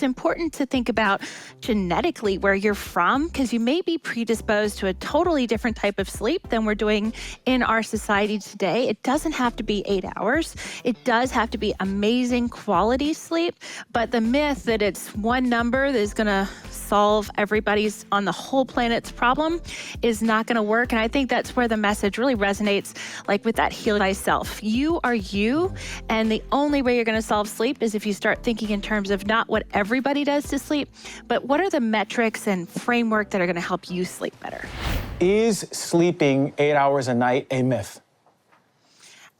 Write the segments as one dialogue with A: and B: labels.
A: it's important to think about genetically where you're from, because you may be predisposed to a totally different type of sleep than we're doing in our society today. It doesn't have to be 8 hours. It does have to be amazing quality sleep, but the myth that it's one number that is going to solve everybody's on the whole planet's problem is not going to work. And I think that's where the message really resonates, like with that heal thyself. You are you, and the only way you're going to solve sleep is if you start thinking in terms of not what everybody does to sleep, but what are the metrics and framework that are going to help you sleep better.
B: Is sleeping 8 hours a night a myth?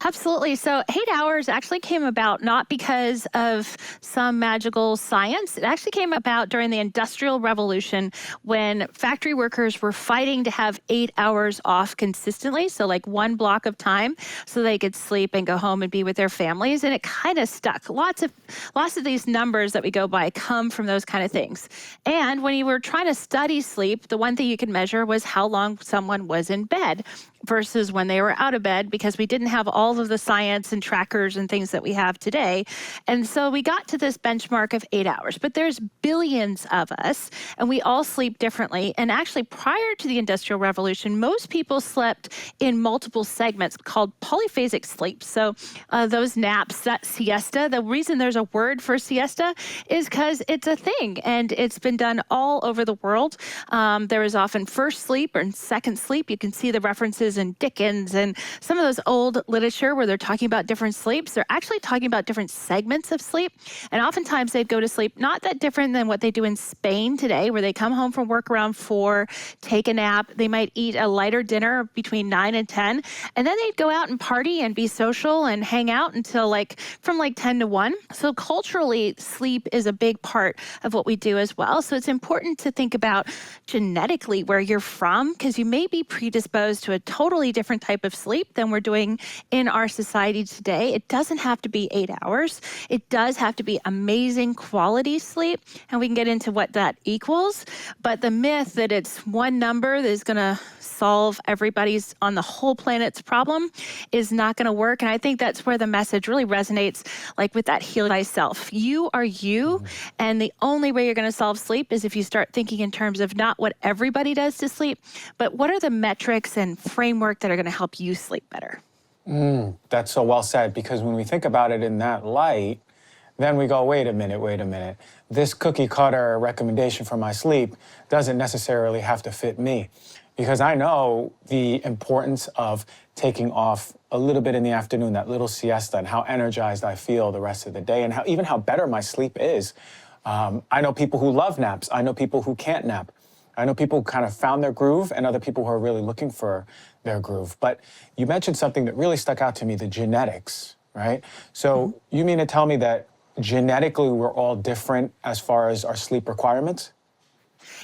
A: Absolutely. So 8 hours actually came about not because of some magical science. It actually came about during the Industrial Revolution when factory workers were fighting to have 8 hours off consistently. So like one block of time so they could sleep and go home and be with their families. And it kind of stuck. Lots of these numbers that we go by come from those kind of things. And when you were trying to study sleep, the one thing you could measure was how long someone was in bed versus when they were out of bed, because we didn't have all of the science and trackers and things that we have today. And so we got to this benchmark of 8 hours, but there's billions of us and we all sleep differently. And actually prior to the Industrial Revolution, most people slept in multiple segments called polyphasic sleep. So those naps, that siesta, the reason there's a word for siesta is because it's a thing and it's been done all over the world. There is often first sleep or second sleep. You can see the references in Dickens and some of those old literature where they're talking about different sleeps. They're actually talking about different segments of sleep. And oftentimes they'd go to sleep not that different than what they do in Spain today, where they come home from work around 4, take a nap. They might eat a lighter dinner between 9 and 10. And then they'd go out and party and be social and hang out until from 10 to 1. So culturally, sleep is a big part of what we do as well. So it's important to think about genetically where you're from, because you may be predisposed to a totally different type of sleep than we're doing in our society today. It doesn't have to be 8 hours. It does have to be amazing quality sleep, and we can get into what that equals. But the myth that it's one number that is going to solve everybody's on the whole planet's problem is not going to work. And I think that's where the message really resonates, like with that heal thyself. You are you, and the only way you're going to solve sleep is if you start thinking in terms of not what everybody does to sleep, but what are the metrics and framework that are going to help you sleep better.
B: That's so well said, because when we think about it in that light, then we go, wait a minute. This cookie cutter recommendation for my sleep doesn't necessarily have to fit me, because I know the importance of taking off a little bit in the afternoon, that little siesta, and how energized I feel the rest of the day, and how better my sleep is. I know people who love naps. I know people who can't nap. I know people who kind of found their groove and other people who are really looking for their groove. But you mentioned something that really stuck out to me, the genetics, right? So you mean to tell me that genetically we're all different as far as our sleep requirements?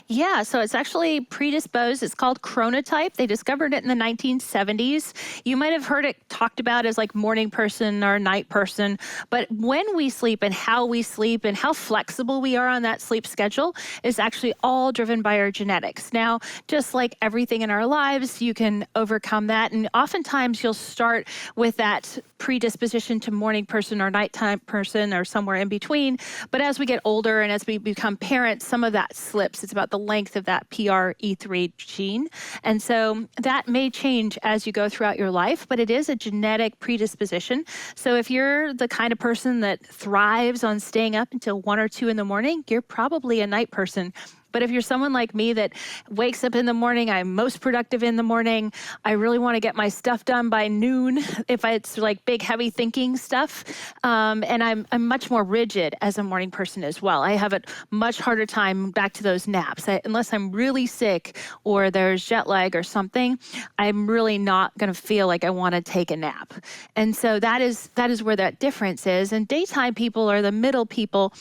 A: Yeah, so it's actually predisposed. It's called chronotype. They discovered it in the 1970s. You might have heard it talked about as like morning person or night person. But when we sleep and how flexible we are on that sleep schedule is actually all driven by our genetics. Now, just like everything in our lives, you can overcome that. And oftentimes you'll start with that predisposition to morning person or nighttime person or somewhere in between. But as we get older and as we become parents, some of that slips. It's about the length of that PRE3 gene. And so that may change as you go throughout your life, but it is a genetic predisposition. So if you're the kind of person that thrives on staying up until 1 or 2 in the morning, you're probably a night person. But if you're someone like me that wakes up in the morning, I'm most productive in the morning, I really want to get my stuff done by noon, if it's like big, heavy thinking stuff. And I'm much more rigid as a morning person as well. I have a much harder time back to those naps. Unless I'm really sick or there's jet lag or something, I'm really not going to feel like I want to take a nap. And so that is where that difference is. And daytime people or the middle people,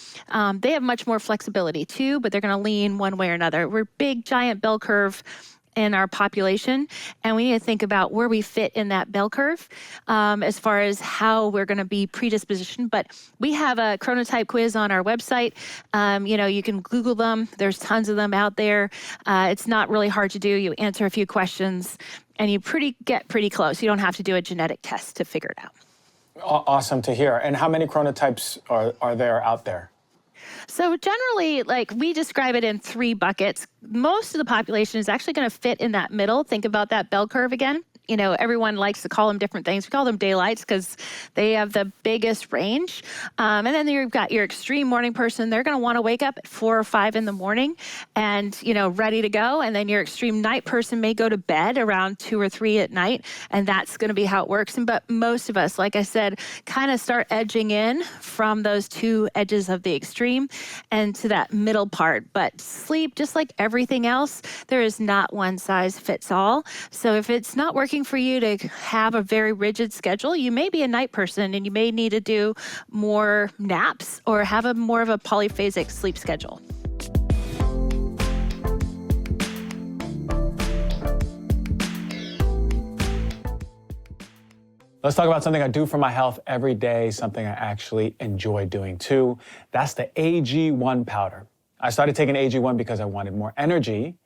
A: they have much more flexibility too, but they're going to lean one way or another. We're big, giant bell curve in our population, and we need to think about where we fit in that bell curve as far as how we're going to be predispositioned. But we have a chronotype quiz on our website. You can Google them. There's tons of them out there. It's not really hard to do. You answer a few questions, and you get pretty close. You don't have to do a genetic test to figure it out.
B: Awesome to hear. And how many chronotypes are there out there?
A: So generally, like we describe it in three buckets. Most of the population is actually going to fit in that middle. Think about that bell curve again. You know, everyone likes to call them different things. We call them daylights because they have the biggest range. And then you've got your extreme morning person. They're going to want to wake up at 4 or 5 in the morning and, you know, ready to go. And then your extreme night person may go to bed around 2 or 3 at night. And that's going to be how it works. But most of us, like I said, kind of start edging in from those two edges of the extreme and to that middle part. But sleep, just like everything else, there is not one size fits all. So if it's not working for you to have a very rigid schedule, you may be a night person and you may need to do more naps or have a more of a polyphasic sleep schedule.
B: Let's talk about something I do for my health every day, something I actually enjoy doing too. That's the AG1 powder. I started taking AG1 because I wanted more energy,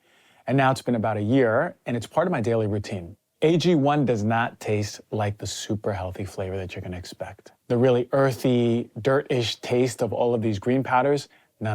B: and now it's been about a year, and it's part of my daily routine. AG1 does not taste like the super healthy flavor that you're gonna expect. The really earthy, dirt-ish taste of all of these green powders, no.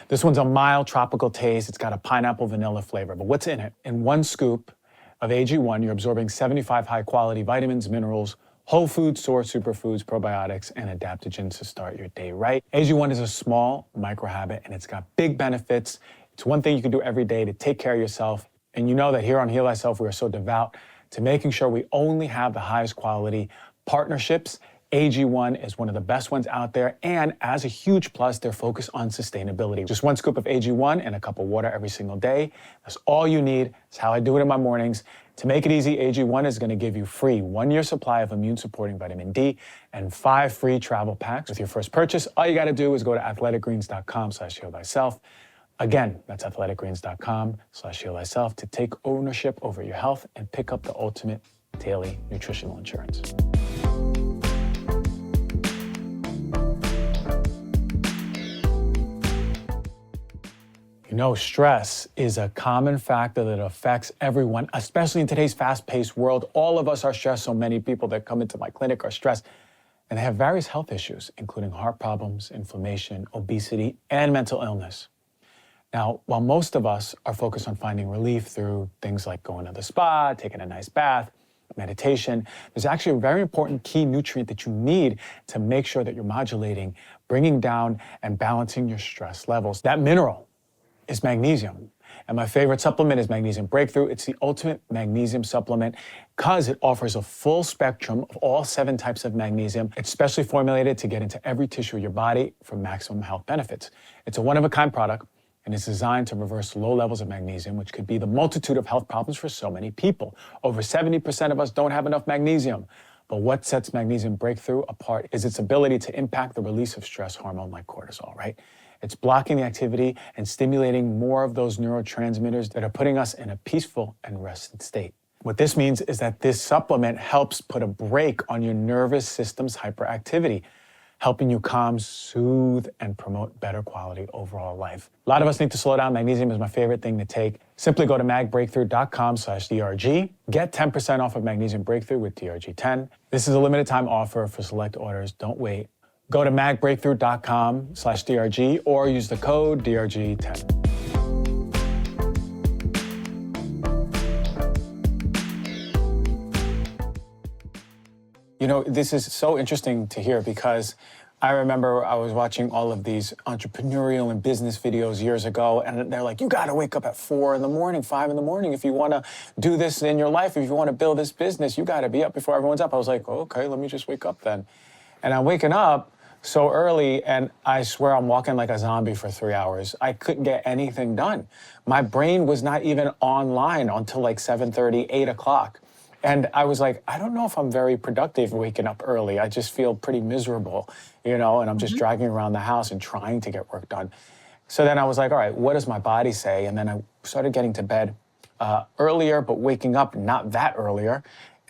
B: This one's a mild tropical taste. It's got a pineapple vanilla flavor, but what's in it? In one scoop of AG1, you're absorbing 75 high-quality vitamins, minerals, whole food source superfoods, probiotics, and adaptogens to start your day right. AG1 is a small micro habit, and it's got big benefits. It's one thing you can do every day to take care of yourself. And you know that here on Heal Thyself, we are so devout to making sure we only have the highest quality partnerships. AG1 is one of the best ones out there, and as a huge plus, they're focused on sustainability. Just one scoop of AG1 and a cup of water every single day. That's all you need. It's how I do it in my mornings. To make it easy, AG1 is going to give you free 1-year supply of immune-supporting vitamin D and 5 free travel packs. With your first purchase, all you got to do is go to athleticgreens.com/healthyself. Again, that's athleticgreens.com/healthyself to take ownership over your health and pick up the ultimate daily nutritional insurance. You know, stress is a common factor that affects everyone, especially in today's fast-paced world. All of us are stressed. So many people that come into my clinic are stressed, and they have various health issues, including heart problems, inflammation, obesity, and mental illness. Now, while most of us are focused on finding relief through things like going to the spa, taking a nice bath, meditation, there's actually a very important key nutrient that you need to make sure that you're modulating, bringing down, and balancing your stress levels. That mineral is magnesium. And my favorite supplement is Magnesium Breakthrough. It's the ultimate magnesium supplement because it offers a full spectrum of all 7 types of magnesium. It's specially formulated to get into every tissue of your body for maximum health benefits. It's a one-of-a-kind product, and it's designed to reverse low levels of magnesium, which could be the multitude of health problems for so many people. Over 70% of us don't have enough magnesium. But what sets Magnesium Breakthrough apart is its ability to impact the release of stress hormone like cortisol, right? It's blocking the activity and stimulating more of those neurotransmitters that are putting us in a peaceful and rested state. What this means is that this supplement helps put a brake on your nervous system's hyperactivity, helping you calm, soothe, and promote better quality overall life. A lot of us need to slow down. Magnesium is my favorite thing to take. Simply go to magbreakthrough.com/DRG. Get 10% off of Magnesium Breakthrough with DRG10. This is a limited time offer for select orders. Don't wait. Go to magbreakthrough.com/DRG or use the code DRG10. You know, this is so interesting to hear because I remember I was watching all of these entrepreneurial and business videos years ago, and they're like, you got to wake up at 4 in the morning, 5 in the morning. If you want to do this in your life, if you want to build this business, you got to be up before everyone's up. I was like, oh, okay, let me just wake up then. And I'm waking up so early, and I swear I'm walking like a zombie for 3 hours. I couldn't get anything done. My brain was not even online until like 7:30, 8 o'clock. And I was like, I don't know if I'm very productive waking up early. I just feel pretty miserable, you know, and I'm just dragging around the house and trying to get work done. So then I was like, all right, what does my body say? And then I started getting to bed earlier, but waking up not that earlier.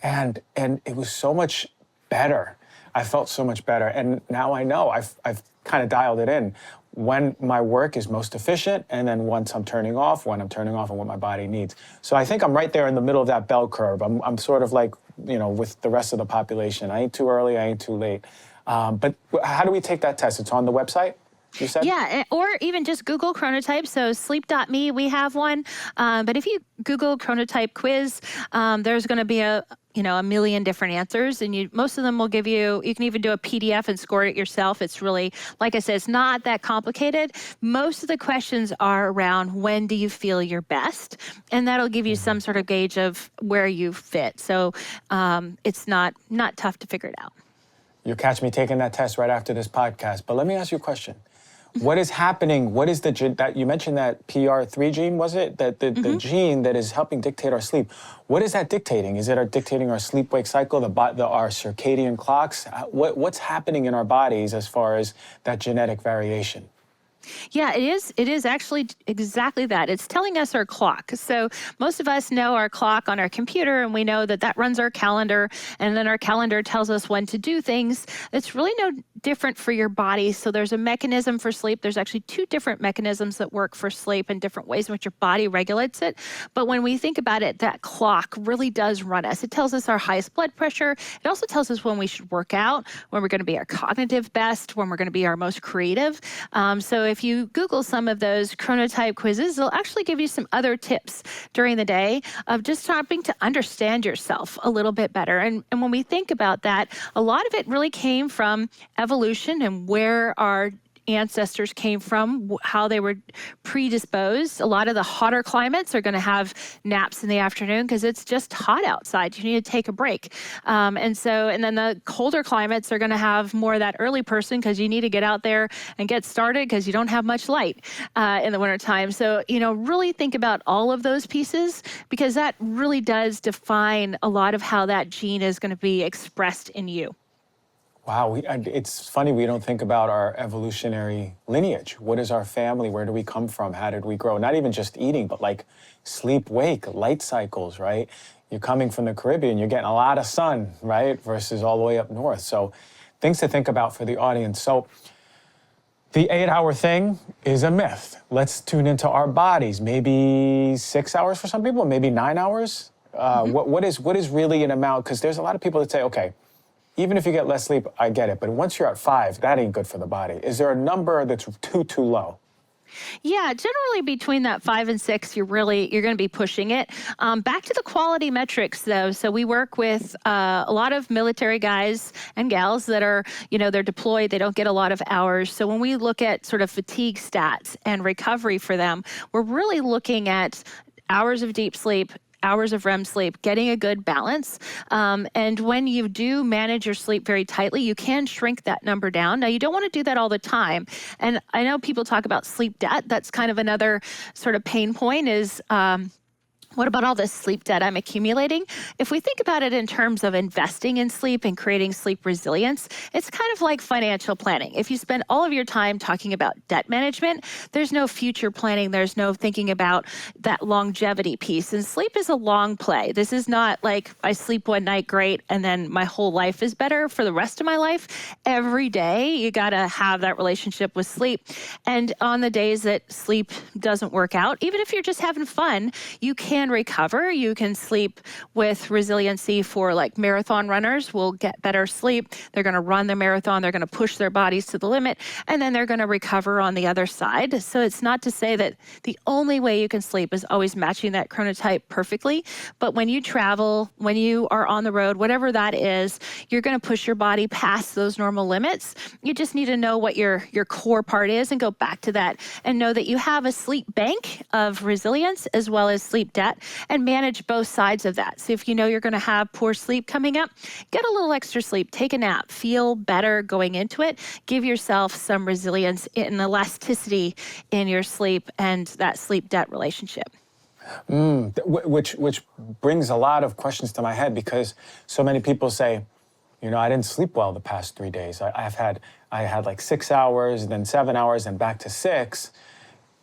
B: And it was so much better. I felt so much better. And now I know I've kind of dialed it in when my work is most efficient, and then once I'm turning off, when I'm turning off, and what my body needs. So I think I'm right there in the middle of that bell curve. I'm sort of like, you know, with the rest of the population. I ain't too early, I ain't too late. But how do we take that test? It's on the website? you said?
A: Yeah, or even just Google chronotype. So sleep.me, we have one. But if you Google chronotype quiz, there's going to be a million different answers, and most of them will give you. You can even do a PDF and score it yourself. It's really, like I said, it's not that complicated. Most of the questions are around when do you feel your best, and that'll give you some sort of gauge of where you fit. So it's not tough to figure it out.
B: You'll catch me taking that test right after this podcast. But let me ask you a question. What is happening? What is the gene that you mentioned, that PR3 gene, was it? That the gene that is helping dictate our sleep. What is that dictating? Is it dictating our sleep-wake cycle, our circadian clocks? What's happening in our bodies as far as that genetic variation?
A: Yeah, it is. It is actually exactly that. It's telling us our clock. So most of us know our clock on our computer, and we know that that runs our calendar, and then our calendar tells us when to do things. It's really no different for your body. So there's a mechanism for sleep. There's actually two different mechanisms that work for sleep and different ways in which your body regulates it. But when we think about it, that clock really does run us. It tells us our highest blood pressure. It also tells us when we should work out, when we're going to be our cognitive best, when we're going to be our most creative. So if you Google some of those chronotype quizzes, they'll actually give you some other tips during the day of just starting to understand yourself a little bit better. And when we think about that, a lot of it really came from evolution and where our ancestors came from, how they were predisposed. A lot of the hotter climates are going to have naps in the afternoon because it's just hot outside. You need to take a break. And then the colder climates are going to have more of that early person because you need to get out there and get started because you don't have much light in the wintertime. So, really think about all of those pieces because that really does define a lot of how that gene is going to be expressed in you.
B: Wow, it's funny we don't think about our evolutionary lineage. What is our family? Where do we come from? How did we grow? Not even just eating, but like sleep, wake, light cycles, right? You're coming from the Caribbean, you're getting a lot of sun, right? Versus all the way up north. So things to think about for the audience. So the 8-hour thing is a myth. Let's tune into our bodies. Maybe 6 hours for some people, maybe 9 hours. What is really an amount? Because there's a lot of people that say, okay, even if you get less sleep, I get it. But once you're at 5, that ain't good for the body. Is there a number that's too low?
A: Yeah, generally between that 5 and 6, you're going to be pushing it. Back to the quality metrics, though. So we work with a lot of military guys and gals that are, they're deployed. They don't get a lot of hours. So when we look at sort of fatigue stats and recovery for them, we're really looking at hours of deep sleep, hours of REM sleep, getting a good balance. And when you do manage your sleep very tightly, you can shrink that number down. Now, you don't want to do that all the time. And I know people talk about sleep debt. That's kind of another sort of pain point is, what about all this sleep debt I'm accumulating? If we think about it in terms of investing in sleep and creating sleep resilience, it's kind of like financial planning. If you spend all of your time talking about debt management, there's no future planning. There's no thinking about that longevity piece. And sleep is a long play. This is not like I sleep one night, great, and then my whole life is better for the rest of my life. Every day, you got to have that relationship with sleep. And on the days that sleep doesn't work out, even if you're just having fun, you can recover. You can sleep with resiliency for like marathon runners will get better sleep. They're going to run their marathon. They're going to push their bodies to the limit, and then they're going to recover on the other side. So it's not to say that the only way you can sleep is always matching that chronotype perfectly. But when you travel, when you are on the road, whatever that is, you're going to push your body past those normal limits. You just need to know what your core part is and go back to that and know that you have a sleep bank of resilience as well as sleep debt, and manage both sides of that. So if you know you're going to have poor sleep coming up, get a little extra sleep, take a nap, feel better going into it, give yourself some resilience and elasticity in your sleep and that sleep debt relationship.
B: Which brings a lot of questions to my head because so many people say, I didn't sleep well the past 3 days. I had like 6 hours, then 7 hours, and back to 6.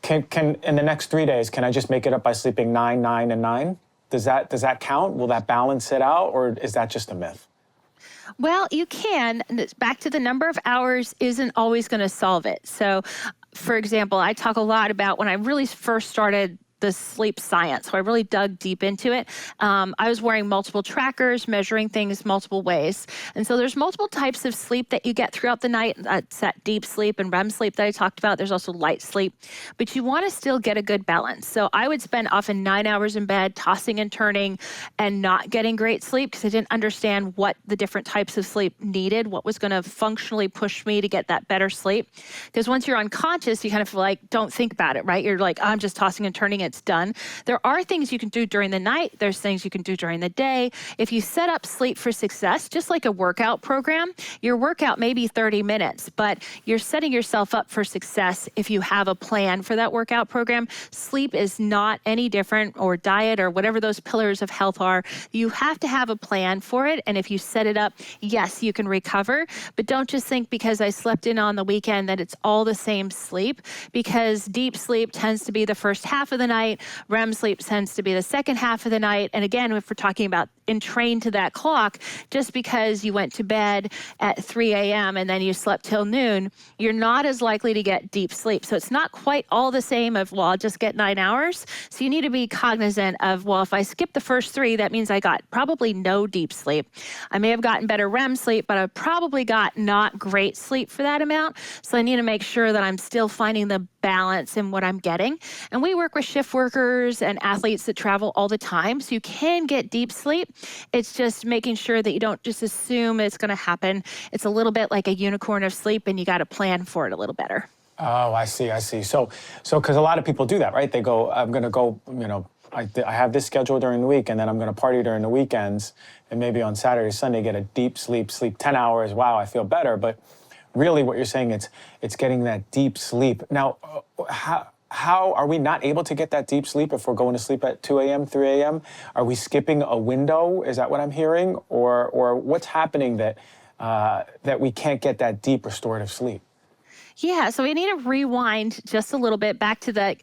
B: Can in the next 3 days, can I just make it up by sleeping 9, 9, and 9? Does that count? Will that balance it out, or is that just a myth?
A: Well, you can. Back to the number of hours isn't always going to solve it. So, for example, I talk a lot about when I really first started the sleep science. So I really dug deep into it. I was wearing multiple trackers, measuring things multiple ways. And so there's multiple types of sleep that you get throughout the night. That's that deep sleep and REM sleep that I talked about. There's also light sleep, but you want to still get a good balance. So I would spend often 9 hours in bed, tossing and turning and not getting great sleep because I didn't understand what the different types of sleep needed, what was going to functionally push me to get that better sleep. Because once you're unconscious, you kind of like, don't think about it, right? You're like, I'm just tossing and turning, it's done. There are things you can do during the night. There's things you can do during the day. If you set up sleep for success, just like a workout program, your workout may be 30 minutes, but you're setting yourself up for success if you have a plan for that workout program. Sleep is not any different, or diet, or whatever those pillars of health are. You have to have a plan for it. And if you set it up, yes, you can recover, but don't just think because I slept in on the weekend that it's all the same sleep, because deep sleep tends to be the first half of the night. REM sleep tends to be the second half of the night. And again, if we're talking about entrained to that clock, just because you went to bed at 3 a.m. and then you slept till noon, you're not as likely to get deep sleep. So it's not quite all the same of, well, I'll just get 9 hours. So you need to be cognizant of, well, if I skip the first 3, that means I got probably no deep sleep. I may have gotten better REM sleep, but I probably got not great sleep for that amount. So I need to make sure that I'm still finding the balance in what I'm getting. And we work with shift workers and athletes that travel all the time. So you can get deep sleep. It's just making sure that you don't just assume it's going to happen. It's a little bit like a unicorn of sleep, and you got to plan for it a little better.
B: Oh, I see. So because a lot of people do that, right? They go, I'm going to go, I have this schedule during the week, and then I'm going to party during the weekends, and maybe on Saturday, Sunday, get a deep sleep 10 hours. Wow, I feel better. But really what you're saying, it's getting that deep sleep. Now, how are we not able to get that deep sleep if we're going to sleep at 2 a.m., 3 a.m.? Are we skipping a window? Is that what I'm hearing? Or what's happening that we can't get that deep restorative sleep?
A: Yeah, so we need to rewind just a little bit back to that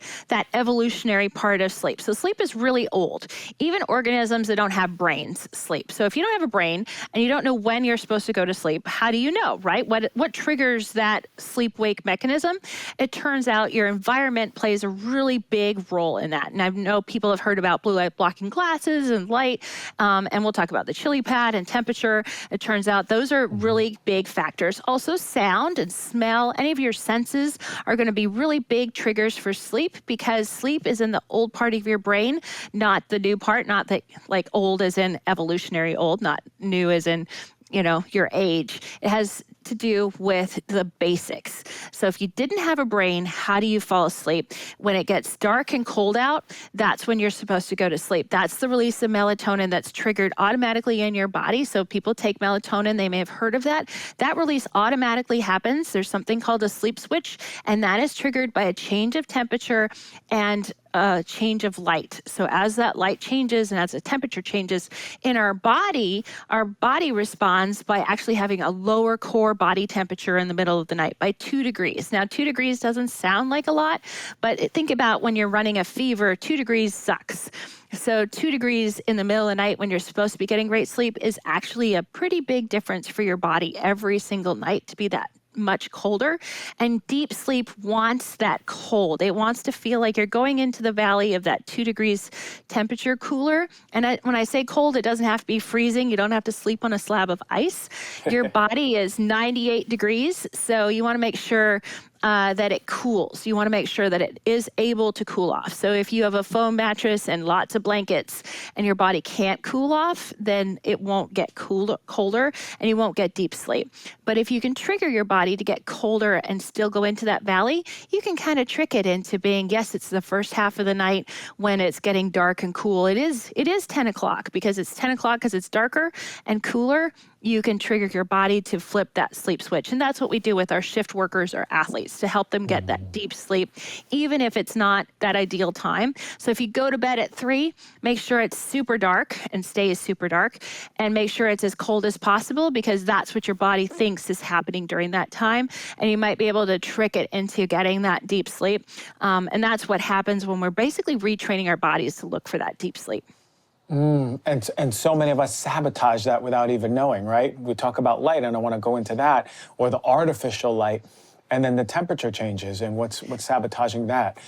A: evolutionary part of sleep. So sleep is really old. Even organisms that don't have brains sleep. So if you don't have a brain and you don't know when you're supposed to go to sleep, how do you know, right? What triggers that sleep-wake mechanism? It turns out your environment plays a really big role in that. And I know people have heard about blue light blocking glasses and light, and we'll talk about the chili pad and temperature. It turns out those are really big factors. Also sound and smell, any of your senses are going to be really big triggers for sleep, because sleep is in the old part of your brain, not the new part, not that like old as in evolutionary old, not new as in, your age. It has to do with the basics. So if you didn't have a brain, how do you fall asleep? When it gets dark and cold out, that's when you're supposed to go to sleep. That's the release of melatonin that's triggered automatically in your body. So people take melatonin, they may have heard of that. That release automatically happens. There's something called a sleep switch, and that is triggered by a change of temperature and a change of light. So as that light changes and as the temperature changes in our body responds by actually having a lower core body temperature in the middle of the night by 2 degrees. Now, 2 degrees doesn't sound like a lot, but think about when you're running a fever, 2 degrees sucks. So 2 degrees in the middle of the night when you're supposed to be getting great sleep is actually a pretty big difference for your body every single night to be that much colder. And deep sleep wants that cold. It wants to feel like you're going into the valley of that 2 degrees temperature cooler. And when I say cold, it doesn't have to be freezing. You don't have to sleep on a slab of ice. Your body is 98 degrees. So you want to make sure that it cools. You want to make sure that it is able to cool off. So if you have a foam mattress and lots of blankets and your body can't cool off, then it won't get colder and you won't get deep sleep. But if you can trigger your body to get colder and still go into that valley, you can kind of trick it into being, yes, it's the first half of the night when it's getting dark and cool. It is 10 o'clock because it's 10 o'clock because it's darker and cooler. You can trigger your body to flip that sleep switch. And that's what we do with our shift workers or athletes to help them get that deep sleep, even if it's not that ideal time. So if you go to bed at 3, make sure it's super dark and stays super dark, and make sure it's as cold as possible, because that's what your body thinks is happening during that time. And you might be able to trick it into getting that deep sleep. And that's what happens when we're basically retraining our bodies to look for that deep sleep.
B: And so many of us sabotage that without even knowing, right? We talk about light, and I want to go into that, or the artificial light, and then the temperature changes and what's sabotaging that.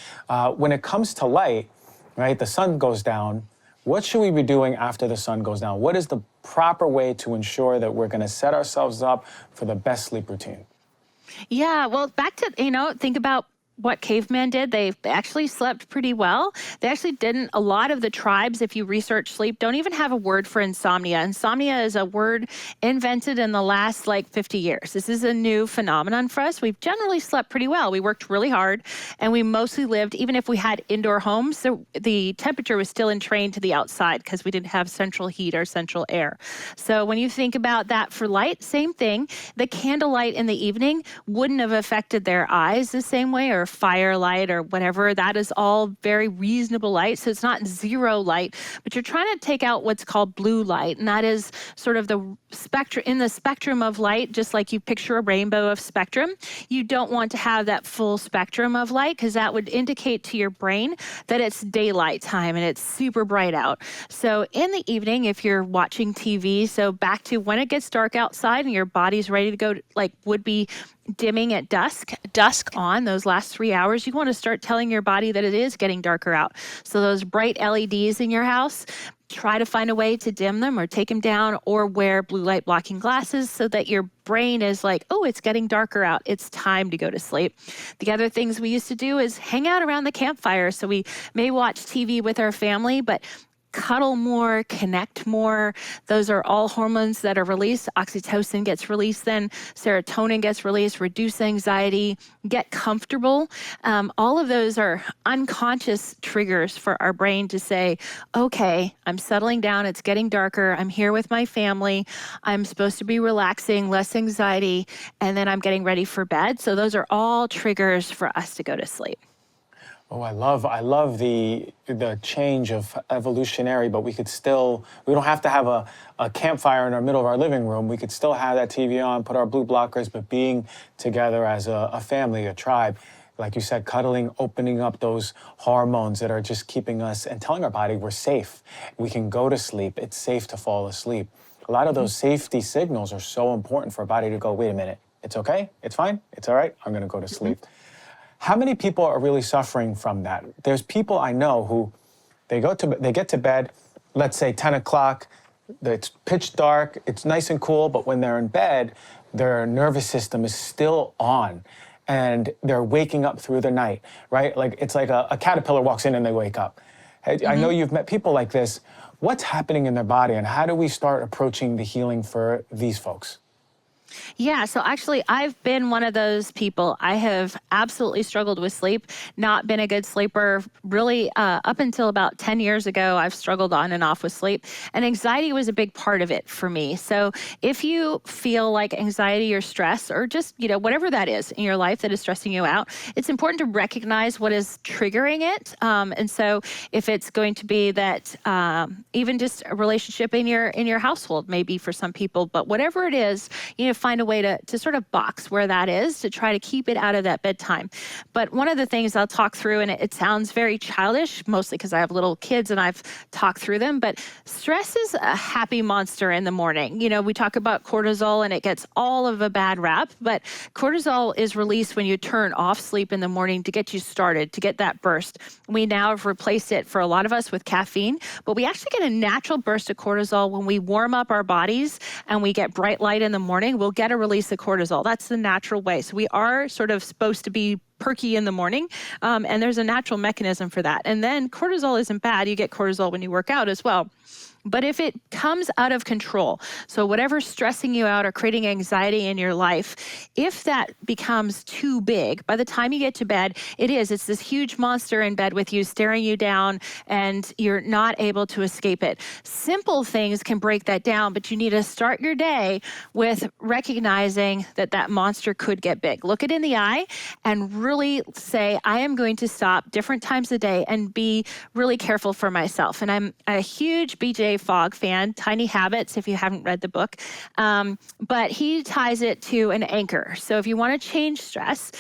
B: When it comes to light, right? The sun goes down. What should we be doing after the sun goes down? What is the proper way to ensure that we're going to set ourselves up for the best sleep routine?
A: Yeah, well, back to, think about what cavemen did. They actually slept pretty well. They actually didn't. A lot of the tribes, if you research sleep, don't even have a word for insomnia. Insomnia is a word invented in the last 50 years. This is a new phenomenon for us. We've generally slept pretty well. We worked really hard and we mostly lived, even if we had indoor homes, so the temperature was still entrained to the outside because we didn't have central heat or central air. So when you think about that for light, same thing. The candlelight in the evening wouldn't have affected their eyes the same way, or firelight or whatever. That is all very reasonable light. So it's not zero light, but you're trying to take out what's called blue light. And that is sort of the spectrum, in the spectrum of light, just like you picture a rainbow of spectrum. You don't want to have that full spectrum of light because that would indicate to your brain that it's daylight time and it's super bright out. So in the evening, if you're watching TV, so back to when it gets dark outside and your body's ready to go, would be dimming at dusk on those last 3 hours, you want to start telling your body that it is getting darker out. So those bright LEDs in your house, try to find a way to dim them or take them down, or wear blue light blocking glasses so that your brain is like, oh, it's getting darker out. It's time to go to sleep. The other things we used to do is hang out around the campfire. So we may watch TV with our family, but cuddle more, connect more. Those are all hormones that are released. Oxytocin gets released then, serotonin gets released, reduce anxiety, get comfortable. All of those are unconscious triggers for our brain to say, okay, I'm settling down, it's getting darker, I'm here with my family, I'm supposed to be relaxing, less anxiety, and then I'm getting ready for bed. So those are all triggers for us to go to sleep.
B: Oh, I love the change of evolutionary, but we don't have to have a campfire in our middle of our living room. We could still have that TV on, put our blue blockers, but being together as a family, a tribe, like you said, cuddling, opening up those hormones that are just keeping us and telling our body we're safe. We can go to sleep. It's safe to fall asleep. A lot of those safety signals are so important for our body to go, wait a minute, it's okay, it's fine, it's all right, I'm gonna go to sleep. How many people are really suffering from that? There's people I know who they get to bed, let's say 10 o'clock, it's pitch dark, it's nice and cool, but when they're in bed, their nervous system is still on and they're waking up through the night, right? It's like a caterpillar walks in and they wake up. I know you've met people like this. What's happening in their body and how do we start approaching the healing for these folks?
A: Yeah, so actually, I've been one of those people. I have absolutely struggled with sleep, not been a good sleeper. Really, up until about 10 years ago, I've struggled on and off with sleep, and anxiety was a big part of it for me. So if you feel like anxiety or stress, or just, whatever that is in your life that is stressing you out, it's important to recognize what is triggering it. And so if it's going to be that even just a relationship in your household, maybe for some people, but whatever it is, find a way to sort of box where that is to try to keep it out of that bedtime. But one of the things I'll talk through, and it sounds very childish, mostly because I have little kids and I've talked through them, but stress is a happy monster in the morning. We talk about cortisol and it gets all of a bad rap, but cortisol is released when you turn off sleep in the morning to get you started, to get that burst. We now have replaced it for a lot of us with caffeine, but we actually get a natural burst of cortisol when we warm up our bodies and we get bright light in the morning. We'll get a release of cortisol. That's the natural way. So we are sort of supposed to be perky in the morning, and there's a natural mechanism for that. And then cortisol isn't bad. You get cortisol when you work out as well. But if it comes out of control, so whatever's stressing you out or creating anxiety in your life, if that becomes too big, by the time you get to bed, it's this huge monster in bed with you, staring you down, and you're not able to escape it. Simple things can break that down, but you need to start your day with recognizing that that monster could get big. Look it in the eye and really say, I am going to stop different times a day and be really careful for myself. And I'm a huge BJ Fogg fan, Tiny Habits, if you haven't read the book. But he ties it to an anchor. So if you want to change stress,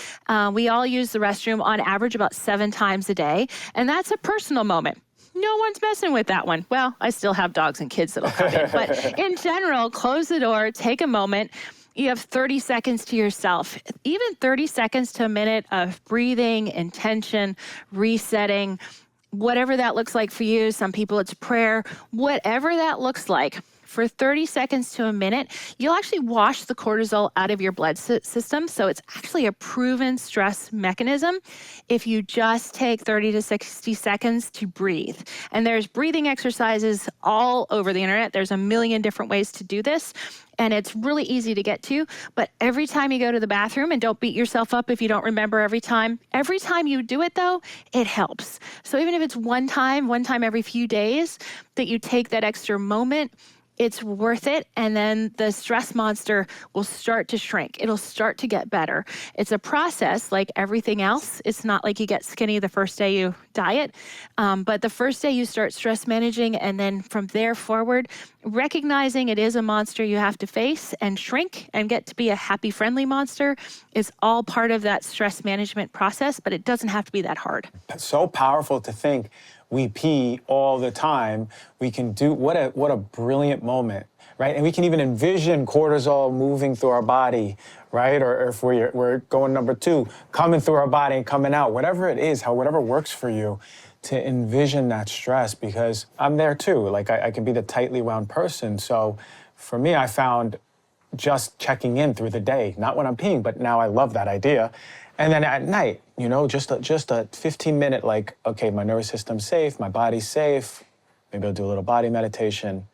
A: we all use the restroom on average about 7 times a day. And that's a personal moment. No one's messing with that one. Well, I still have dogs and kids that'll come in. But in general, close the door, take a moment. You have 30 seconds to yourself, even 30 seconds to a minute of breathing, intention, resetting. whatever that looks like for you. Some people it's prayer, whatever that looks like. For 30 seconds to a minute, you'll actually wash the cortisol out of your blood system. So it's actually a proven stress mechanism if you just take 30 to 60 seconds to breathe. And there's breathing exercises all over the internet. There's a million different ways to do this. And it's really easy to get to. But every time you go to the bathroom, and don't beat yourself up if you don't remember every time you do it, though, it helps. So even if it's one time every few days that you take that extra moment, it's worth it. And then the stress monster will start to shrink. It'll start to get better. It's a process like everything else. It's not like you get skinny the first day you diet, but the first day you start stress managing, and then from there forward, recognizing it is a monster you have to face and shrink and get to be a happy, friendly monster is all part of that stress management process, but it doesn't have to be that hard.
B: It's so powerful to think we pee all the time. We can do, what a brilliant moment, right? And we can even envision cortisol moving through our body, right? Or if we're going number 2, coming through our body and coming out, whatever it is, whatever works for you, to envision that stress, because I'm there too. Like I can be the tightly wound person. So for me, I found just checking in through the day, not when I'm peeing, but now I love that idea. And then at night, just a 15-minute, like, okay, my nervous system's safe, my body's safe. Maybe I'll do a little body meditation.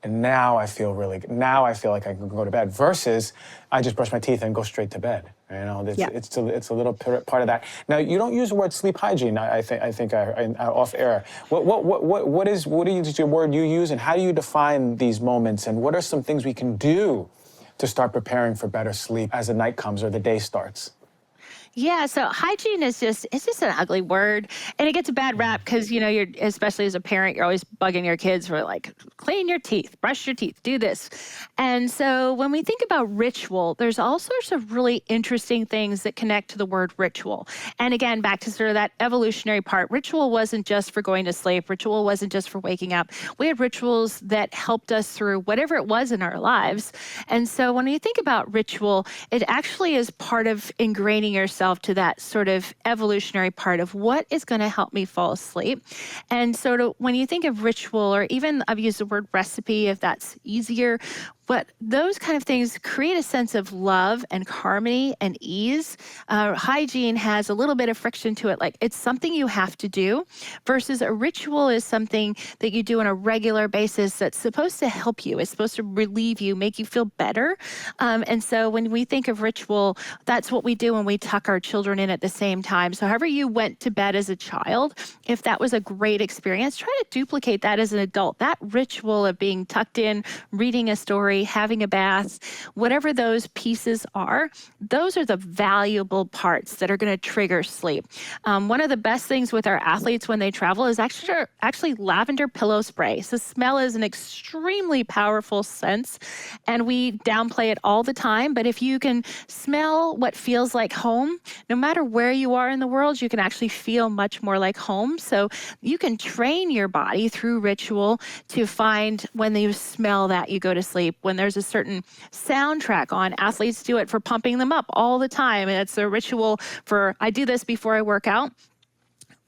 B: And now I feel really good. Now I feel like I can go to bed versus I just brush my teeth and go straight to bed. It's a little part of that. Now, you don't use the word sleep hygiene. I think off air. What is your word you use, and how do you define these moments, and what are some things we can do to start preparing for better sleep as the night comes or the day starts?
A: Yeah, so hygiene is just an ugly word, and it gets a bad rap because, you're, especially as a parent, you're always bugging your kids for like, clean your teeth, brush your teeth, do this. And so when we think about ritual, there's all sorts of really interesting things that connect to the word ritual. And again, back to sort of that evolutionary part, ritual wasn't just for going to sleep. Ritual wasn't just for waking up. We had rituals that helped us through whatever it was in our lives. And so when you think about ritual, it actually is part of ingraining yourself to that sort of evolutionary part of what is going to help me fall asleep. And sort of when you think of ritual, or even I've used the word recipe if that's easier, but those kind of things create a sense of love and harmony and ease. Hygiene has a little bit of friction to it, like it's something you have to do, versus a ritual is something that you do on a regular basis that's supposed to help you. It's supposed to relieve you, make you feel better. And so when we think of ritual, that's what we do when we tuck our children in at the same time. So however you went to bed as a child, if that was a great experience, try to duplicate that as an adult. That ritual of being tucked in, reading a story, having a bath, whatever those pieces are, those are the valuable parts that are going to trigger sleep. One of the best things with our athletes when they travel is actually lavender pillow spray. So smell is an extremely powerful sense, and we downplay it all the time. But if you can smell what feels like home, no matter where you are in the world, you can actually feel much more like home. So you can train your body through ritual to find when you smell that you go to sleep. When there's a certain soundtrack on, athletes do it for pumping them up all the time. And it's a ritual for, I do this before I work out.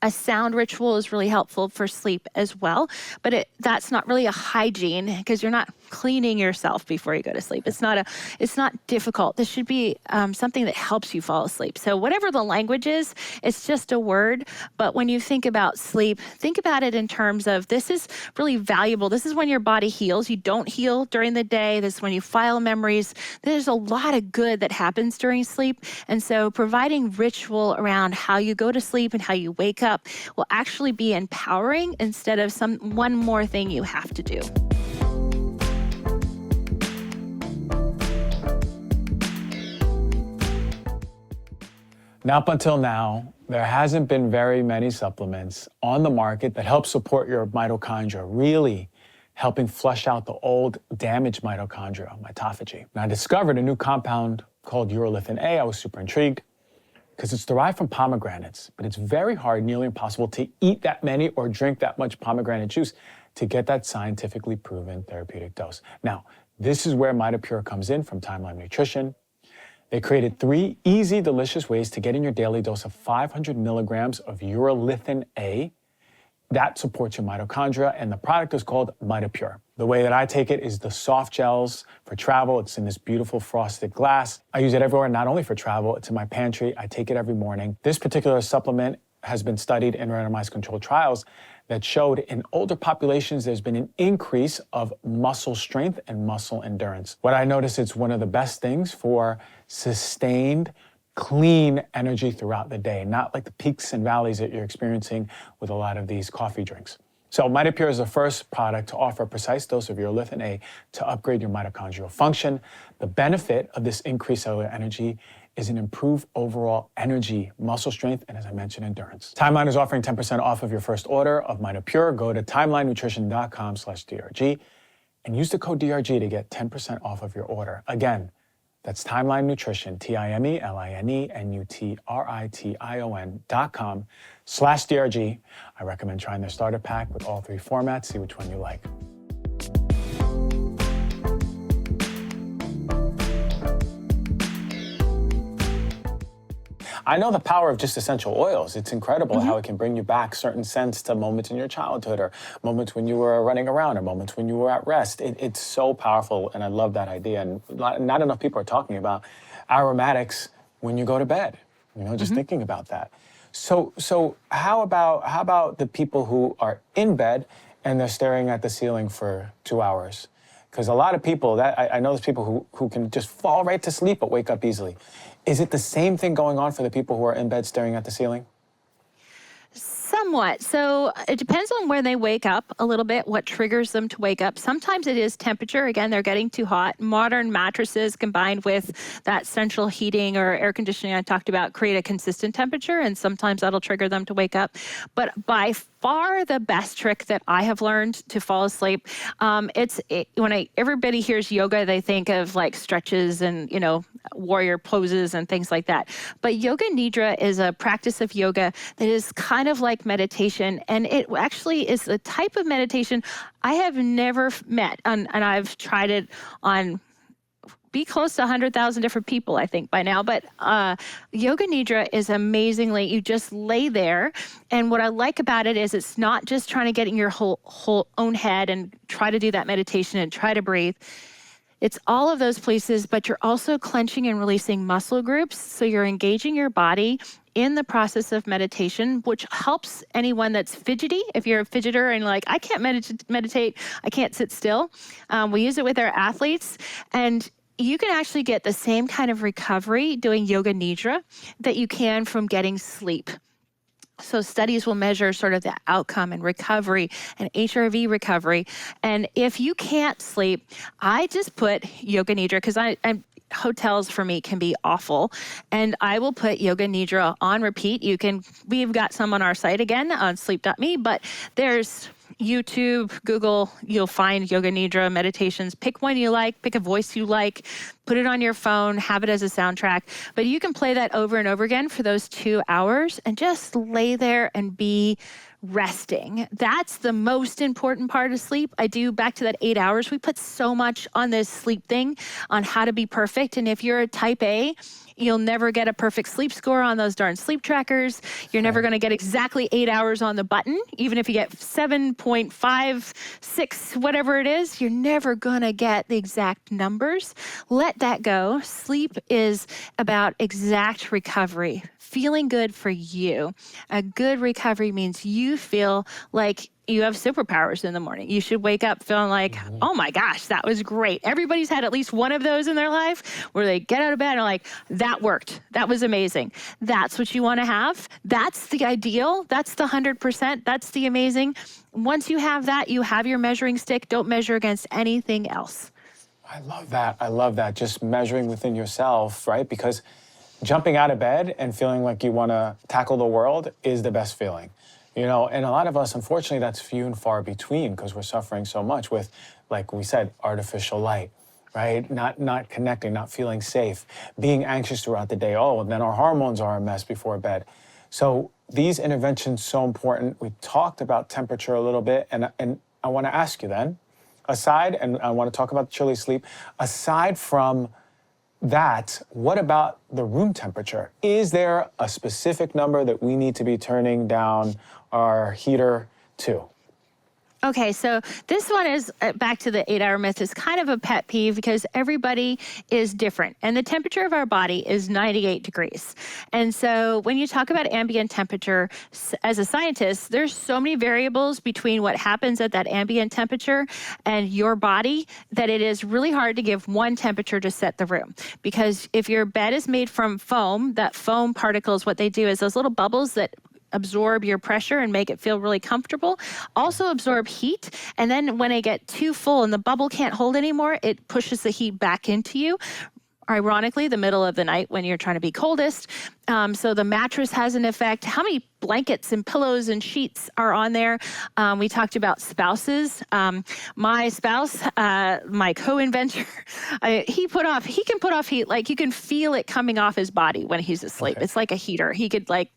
A: A sound ritual is really helpful for sleep as well, but that's not really a hygiene because you're not cleaning yourself before you go to sleep. It's not difficult. This should be something that helps you fall asleep. So whatever the language is, it's just a word. But when you think about sleep, think about it in terms of this is really valuable. This is when your body heals. You don't heal during the day. This is when you file memories. There's a lot of good that happens during sleep. And so providing ritual around how you go to sleep and how you wake up will actually be empowering instead of one more thing you have to do.
B: Now, up until now, there hasn't been very many supplements on the market that help support your mitochondria, really helping flush out the old damaged mitochondria, mitophagy. And I discovered a new compound called urolithin A. I was super intrigued because it's derived from pomegranates, but it's very hard, nearly impossible to eat that many or drink that much pomegranate juice to get that scientifically proven therapeutic dose. Now, this is where MitoPure comes in from Timeline Nutrition. They created 3 easy, delicious ways to get in your daily dose of 500 milligrams of urolithin A That supports your mitochondria, and the product is called MitoPure. The way that I take it is the soft gels for travel. It's in this beautiful frosted glass. I use it everywhere, not only for travel, it's in my pantry. I take it every morning. This particular supplement has been studied in randomized controlled trials that showed in older populations there's been an increase of muscle strength and muscle endurance. What I notice, it's one of the best things for sustained, clean energy throughout the day, not like the peaks and valleys that you're experiencing with a lot of these coffee drinks. So MitoPure is the first product to offer a precise dose of urolithin A to upgrade your mitochondrial function. The benefit of this increased cellular energy is an improved overall energy, muscle strength, and as I mentioned, endurance. Timeline is offering 10% off of your first order of MitoPure. Go to timelinenutrition.com/DRG and use the code DRG to get 10% off of your order. Again, that's Timeline Nutrition, TimelineNutrition.com/DRG. I recommend trying their starter pack with all 3 formats, see which one you like. I know the power of just essential oils. It's incredible how it can bring you back certain scents to moments in your childhood or moments when you were running around or moments when you were at rest. It's so powerful, and I love that idea. And not enough people are talking about aromatics when you go to bed, just thinking about that. So how about the people who are in bed and they're staring at the ceiling for 2 hours? Because a lot of people, I know there's people who can just fall right to sleep but wake up easily. Is it the same thing going on for the people who are in bed staring at the ceiling?
A: Somewhat. So it depends on where they wake up a little bit, what triggers them to wake up. Sometimes it is temperature. Again, they're getting too hot. Modern mattresses combined with that central heating or air conditioning I talked about create a consistent temperature, and sometimes that'll trigger them to wake up. But by far the best trick that I have learned to fall asleep, everybody hears yoga, they think of like stretches and, warrior poses and things like that. But Yoga Nidra is a practice of yoga that is kind of like meditation, and it actually is a type of meditation I have never met, and I've tried it on be close to 100,000 different people, I think, by now. But Yoga Nidra is amazingly, you just lay there. And what I like about it is it's not just trying to get in your whole own head and try to do that meditation and try to breathe. It's all of those places, but you're also clenching and releasing muscle groups. So you're engaging your body in the process of meditation, which helps anyone that's fidgety. If you're a fidgeter and I can't meditate, I can't sit still. We use it with our athletes, and you can actually get the same kind of recovery doing Yoga Nidra that you can from getting sleep. So studies will measure sort of the outcome and recovery and HRV recovery. And if you can't sleep, I just put Yoga Nidra, because hotels for me can be awful. And I will put Yoga Nidra on repeat. We've got some on our site again on sleep.me, but there's YouTube, Google, you'll find Yoga Nidra meditations. Pick one you like, pick a voice you like, put it on your phone, have it as a soundtrack. But you can play that over and over again for those 2 hours and just lay there and be resting. That's the most important part of sleep. Back to that 8 hours. We put so much on this sleep thing on how to be perfect. And if you're a type A, you'll never get a perfect sleep score on those darn sleep trackers. You're never going to get exactly 8 hours on the button. Even if you get 7.56, whatever it is, you're never going to get the exact numbers. Let that go. Sleep is about exact recovery, feeling good for you. A good recovery means you feel like you have superpowers in the morning. You should wake up feeling like, oh my gosh, that was great. Everybody's had at least one of those in their life where they get out of bed and are like, that worked. That was amazing. That's what you want to have. That's the ideal. That's the 100%. That's the amazing. Once you have that, you have your measuring stick. Don't measure against anything else.
B: I love that. I love that. Just measuring within yourself, right? Because jumping out of bed and feeling like you want to tackle the world is the best feeling. And a lot of us, unfortunately, that's few and far between because we're suffering so much with, like we said, artificial light, right? Not connecting, not feeling safe, being anxious throughout the day. Oh, and then our hormones are a mess before bed. So these interventions so important. We talked about temperature a little bit, and I want to ask you then, and I want to talk about ChiliSleep, aside from that, what about the room temperature? Is there a specific number that we need to be turning down our heater too.
A: Okay, so this one is back to the 8-hour myth is kind of a pet peeve because everybody is different. And the temperature of our body is 98 degrees. And so when you talk about ambient temperature, as a scientist, there's so many variables between what happens at that ambient temperature and your body that it is really hard to give one temperature to set the room. Because if your bed is made from foam, that foam particles, what they do is those little bubbles that absorb your pressure and make it feel really comfortable, also absorb heat. And then when they get too full and the bubble can't hold anymore, it pushes the heat back into you. Ironically, the middle of the night when you're trying to be coldest. So the mattress has an effect. How many blankets and pillows and sheets are on there? We talked about spouses. My spouse, my co-inventor, he can put off heat. Like you can feel it coming off his body when he's asleep. Okay. It's like a heater. He could like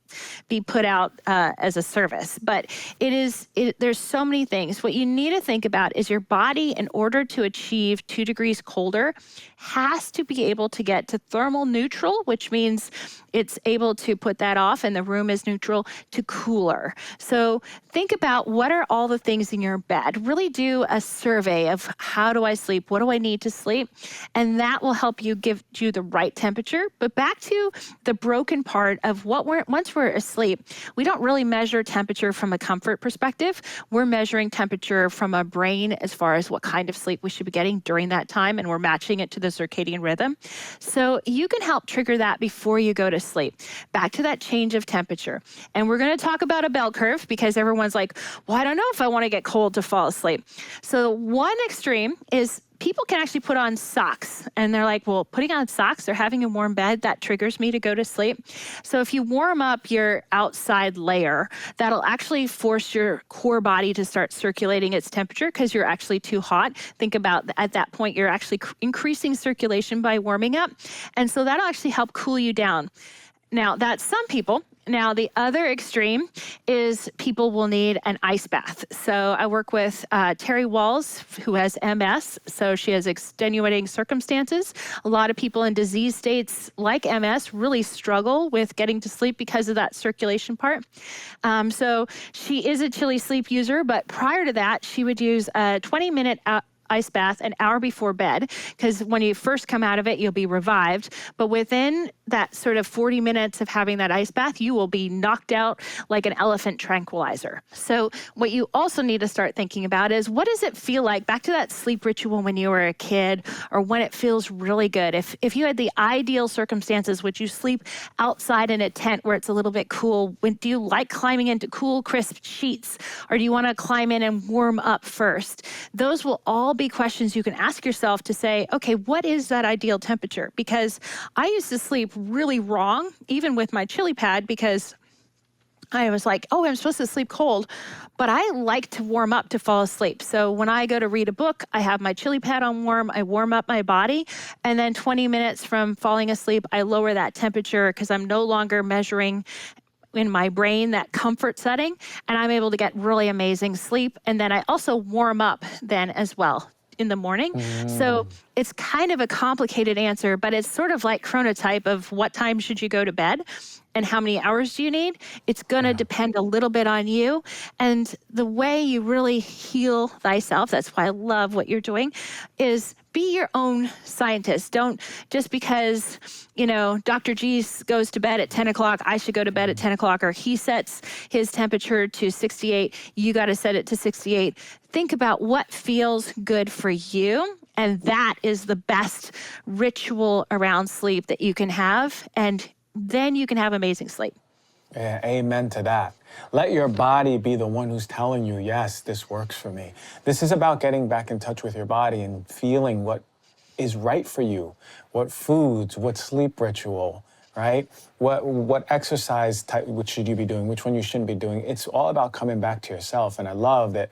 A: be put out as a service. But there's so many things. What you need to think about is your body, in order to achieve 2 degrees colder, has to be able to get to thermal neutral, which means it's able to put that off and the room is neutral, to cooler. So think about what are all the things in your bed. Really do a survey of how do I sleep? What do I need to sleep? And that will help you give you the right temperature. But back to the broken part of once we're asleep, we don't really measure temperature from a comfort perspective. We're measuring temperature from a brain as far as what kind of sleep we should be getting during that time, and we're matching it to the circadian rhythm. So you can help trigger that before you go to sleep. Back to that change of temperature. And we're going to talk about a bell curve because everyone's like, well, I don't know if I want to get cold to fall asleep. So one extreme is people can actually put on socks, and they're like, well, putting on socks or having a warm bed, that triggers me to go to sleep. So if you warm up your outside layer, that'll actually force your core body to start circulating its temperature because you're actually too hot. Think about at that point, you're actually increasing circulation by warming up. And so that'll actually help cool you down. Now, that's some people. Now, the other extreme is people will need an ice bath. So I work with Terry Walls, who has MS. So she has extenuating circumstances. A lot of people in disease states like MS really struggle with getting to sleep because of that circulation part. So she is a ChiliSleep user, but prior to that, she would use a 20-minute ice bath an hour before bed, because when you first come out of it, you'll be revived. But within that sort of 40 minutes of having that ice bath, you will be knocked out like an elephant tranquilizer. So what you also need to start thinking about is, what does it feel like? Back to that sleep ritual when you were a kid, or when it feels really good. If you had the ideal circumstances, would you sleep outside in a tent where it's a little bit cool? Do you like climbing into cool, crisp sheets? Or do you want to climb in and warm up first? Those will all be questions you can ask yourself to say, okay, what is that ideal temperature? Because I used to sleep really wrong, even with my chili pad, because I was like, oh, I'm supposed to sleep cold, but I like to warm up to fall asleep. So when I go to read a book, I have my chili pad on warm, I warm up my body, and then 20 minutes from falling asleep, I lower that temperature because I'm no longer measuring in my brain that comfort setting, and I'm able to get really amazing sleep. And then I also warm up then as well in the morning. So it's kind of a complicated answer, but it's sort of like chronotype of what time should you go to bed and how many hours do you need. It's going to depend a little bit on you. And the way you really heal thyself, that's why I love what you're doing, is be your own scientist. Don't just because, Dr. G goes to bed at 10 o'clock, I should go to bed at 10 o'clock, or he sets his temperature to 68, you got to set it to 68. Think about what feels good for you. And that is the best ritual around sleep that you can have. And then you can have amazing sleep.
B: Yeah, amen to that. Let your body be the one who's telling you, yes, this works for me. This is about getting back in touch with your body and feeling what is right for you, what foods, what sleep ritual, right? What exercise type, which should you be doing, which one you shouldn't be doing. It's all about coming back to yourself. And I love that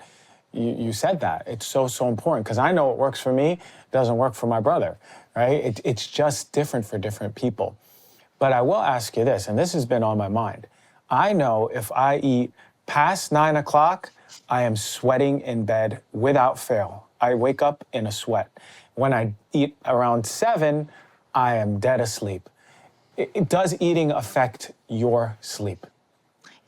B: you said that. It's so important, because I know what works for me doesn't work for my brother, right? It's just different for different people. But I will ask you this, and this has been on my mind. I know if I eat past 9 o'clock, I am sweating in bed without fail. I wake up in a sweat. When I eat around 7, I am dead asleep. Does eating affect your sleep?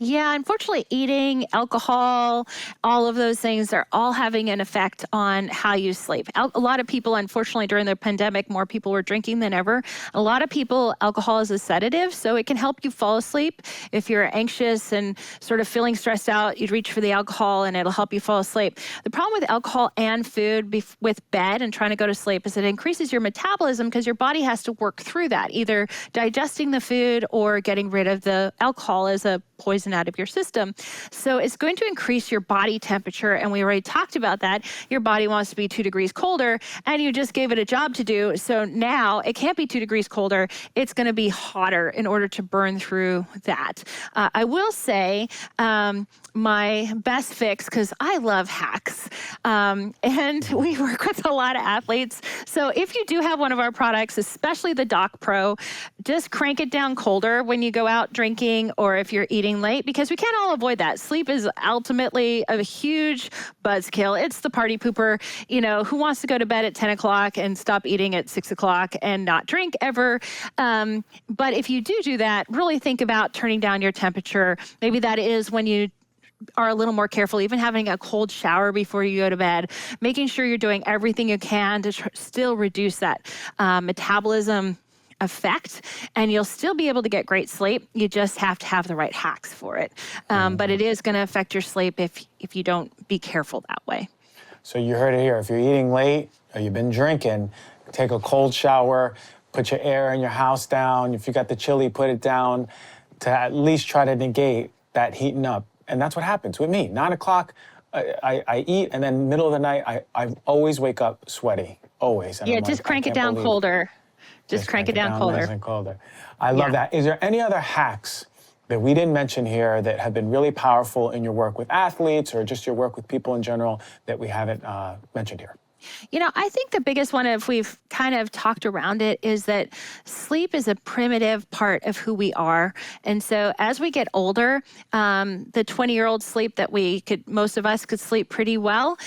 A: Yeah, unfortunately, eating, alcohol, all of those things are all having an effect on how you sleep. A lot of people, unfortunately, during the pandemic, more people were drinking than ever. A lot of people, alcohol is a sedative, so it can help you fall asleep. If you're anxious and sort of feeling stressed out, you'd reach for the alcohol and it'll help you fall asleep. The problem with alcohol and food with bed and trying to go to sleep is it increases your metabolism because your body has to work through that, either digesting the food or getting rid of the alcohol as a poison out of your system. So it's going to increase your body temperature. And we already talked about that. Your body wants to be 2 degrees colder and you just gave it a job to do. So now it can't be 2 degrees colder. It's going to be hotter in order to burn through that. I will say my best fix, because I love hacks and we work with a lot of athletes. So if you do have one of our products, especially the Doc Pro, just crank it down colder when you go out drinking or if you're eating late, because we can't all avoid that. Sleep is ultimately a huge buzzkill. It's the party pooper. You know, who wants to go to bed at 10 o'clock and stop eating at 6 o'clock and not drink ever? But if you do that, really think about turning down your temperature. Maybe that is when you are a little more careful, even having a cold shower before you go to bed, making sure you're doing everything you can to still reduce that metabolism effect, and you'll still be able to get great sleep. You just have to have the right hacks for it. But it is going to affect your sleep if you don't be careful that way.
B: So you heard it here. If you're eating late or you've been drinking, take a cold shower, put your air in your house down. If you got the chili, put it down to at least try to negate that heating up. And that's what happens with me. 9 o'clock, I eat, and then middle of the night, I always wake up sweaty, always. And
A: Yeah,
B: I'm
A: just
B: like,
A: crank it down colder. Just crank it down colder.
B: Nice and colder. I love that. Is there any other hacks that we didn't mention here that have been really powerful in your work with athletes or just your work with people in general that we haven't mentioned here?
A: You know, I think the biggest one, if we've kind of talked around it, is that sleep is a primitive part of who we are. And so as we get older, the 20-year-old sleep that most of us could sleep pretty well,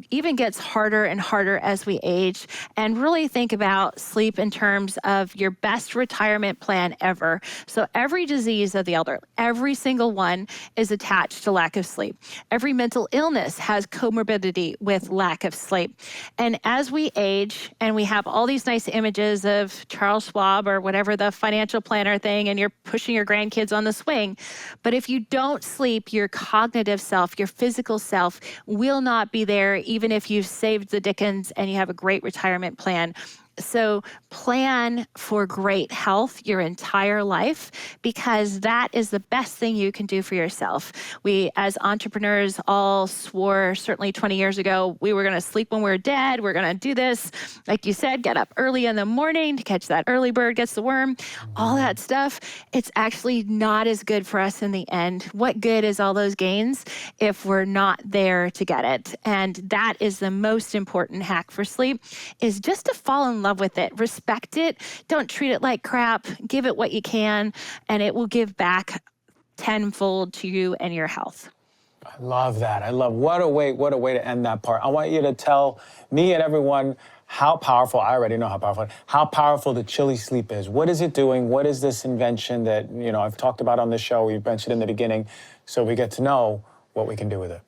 A: even gets harder and harder as we age. And really think about sleep in terms of your best retirement plan ever. So every disease of the elder, every single one is attached to lack of sleep. Every mental illness has comorbidity with lack of sleep. And as we age and we have all these nice images of Charles Schwab or whatever the financial planner thing, and you're pushing your grandkids on the swing, but if you don't sleep, your cognitive self, your physical self will not be there, even if you've saved the dickens and you have a great retirement plan. So plan for great health your entire life, because that is the best thing you can do for yourself. We, as entrepreneurs, all swore, certainly 20 years ago, we were going to sleep when we're dead. We're going to do this. Like you said, get up early in the morning to catch that early bird gets the worm, all that stuff. It's actually not as good for us in the end. What good is all those gains if we're not there to get it? And that is the most important hack for sleep, is just to fall in love with it, respect it, don't treat it like crap, give it what you can, and it will give back tenfold to you and your health.
B: I love that. What a way to end that part. I want you to tell me and everyone how powerful, I already know how powerful the ChiliSleep is. What is it doing? What is this invention that, I've talked about on the show, we mentioned in the beginning, so we get to know what we can do with it.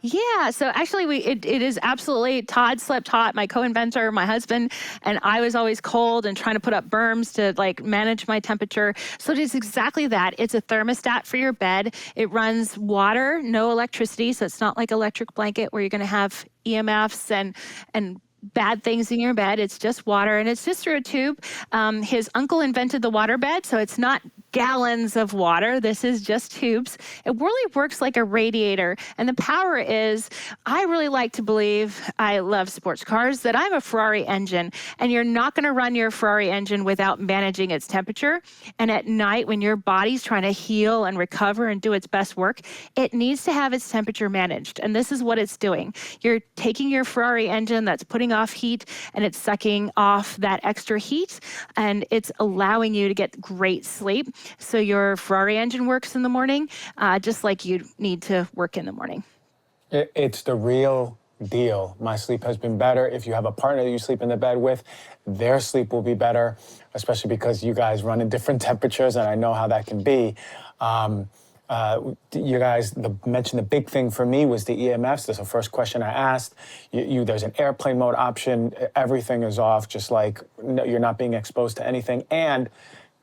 A: Yeah, so actually it is absolutely, Todd slept hot, my co-inventor, my husband, and I was always cold and trying to put up berms to manage my temperature. So it is exactly that. It's a thermostat for your bed. It runs water, no electricity, so it's not like electric blanket where you're gonna have EMFs and bad things in your bed. It's just water, and it's just through a tube. His uncle invented the water bed, so it's not gallons of water. This is just tubes. It really works like a radiator. And the power is, I really like to believe, I love sports cars, that I'm a Ferrari engine, and you're not going to run your Ferrari engine without managing its temperature. And at night, when your body's trying to heal and recover and do its best work, it needs to have its temperature managed. And this is what it's doing. You're taking your Ferrari engine that's putting off heat, and it's sucking off that extra heat, and it's allowing you to get great sleep. So your Ferrari engine works in the morning, just like you need to work in the morning.
B: It's the real deal. My sleep has been better. If you have a partner that you sleep in the bed with, their sleep will be better, especially because you guys run in different temperatures, and I know how that can be. You guys mentioned the big thing for me was the EMFs. That's the first question I asked. There's an airplane mode option. Everything is off, just like you're not being exposed to anything, and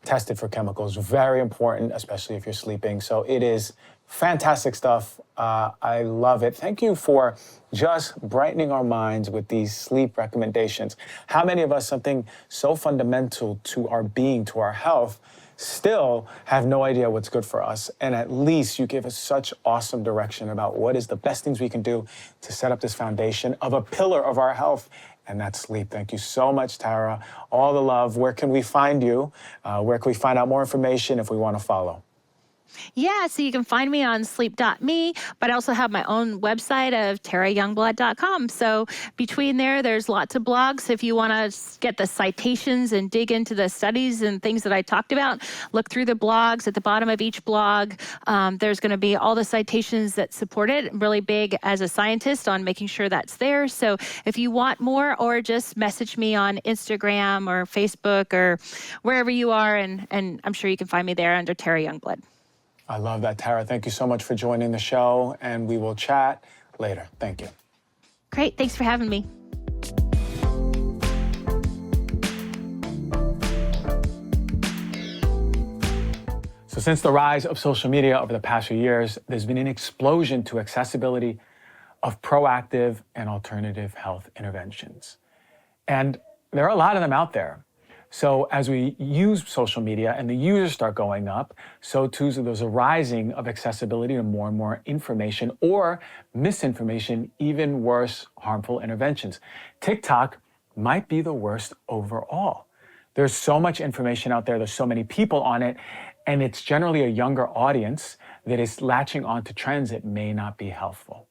B: tested for chemicals. Very important, especially if you're sleeping. So it is fantastic stuff. I love it. Thank you for just brightening our minds with these sleep recommendations. How many of us, something so fundamental to our being, to our health, still have no idea what's good for us? And at least you give us such awesome direction about what is the best things we can do to set up this foundation of a pillar of our health, and that's sleep. Thank you so much, Tara. All the love. Where can we find you? Where can we find out more information if we want to follow?
A: Yeah, so you can find me on sleep.me, but I also have my own website of tarayoungblood.com. So between there's lots of blogs. If you want to get the citations and dig into the studies and things that I talked about, look through the blogs. At the bottom of each blog, there's going to be all the citations that support it. I'm really big as a scientist on making sure that's there. So if you want more, or just message me on Instagram or Facebook or wherever you are, and I'm sure you can find me there under Tara Youngblood.
B: I love that, Tara. Thank you so much for joining the show, and we will chat later. Thank you.
A: Great. Thanks for having me.
B: So since the rise of social media over the past few years, there's been an explosion to accessibility of proactive and alternative health interventions. And there are a lot of them out there. So as we use social media and the users start going up, so too there's a rising of accessibility to more and more information or misinformation, even worse, harmful interventions. TikTok might be the worst overall. There's so much information out there, there's so many people on it, and it's generally a younger audience that is latching onto trends that may not be healthful.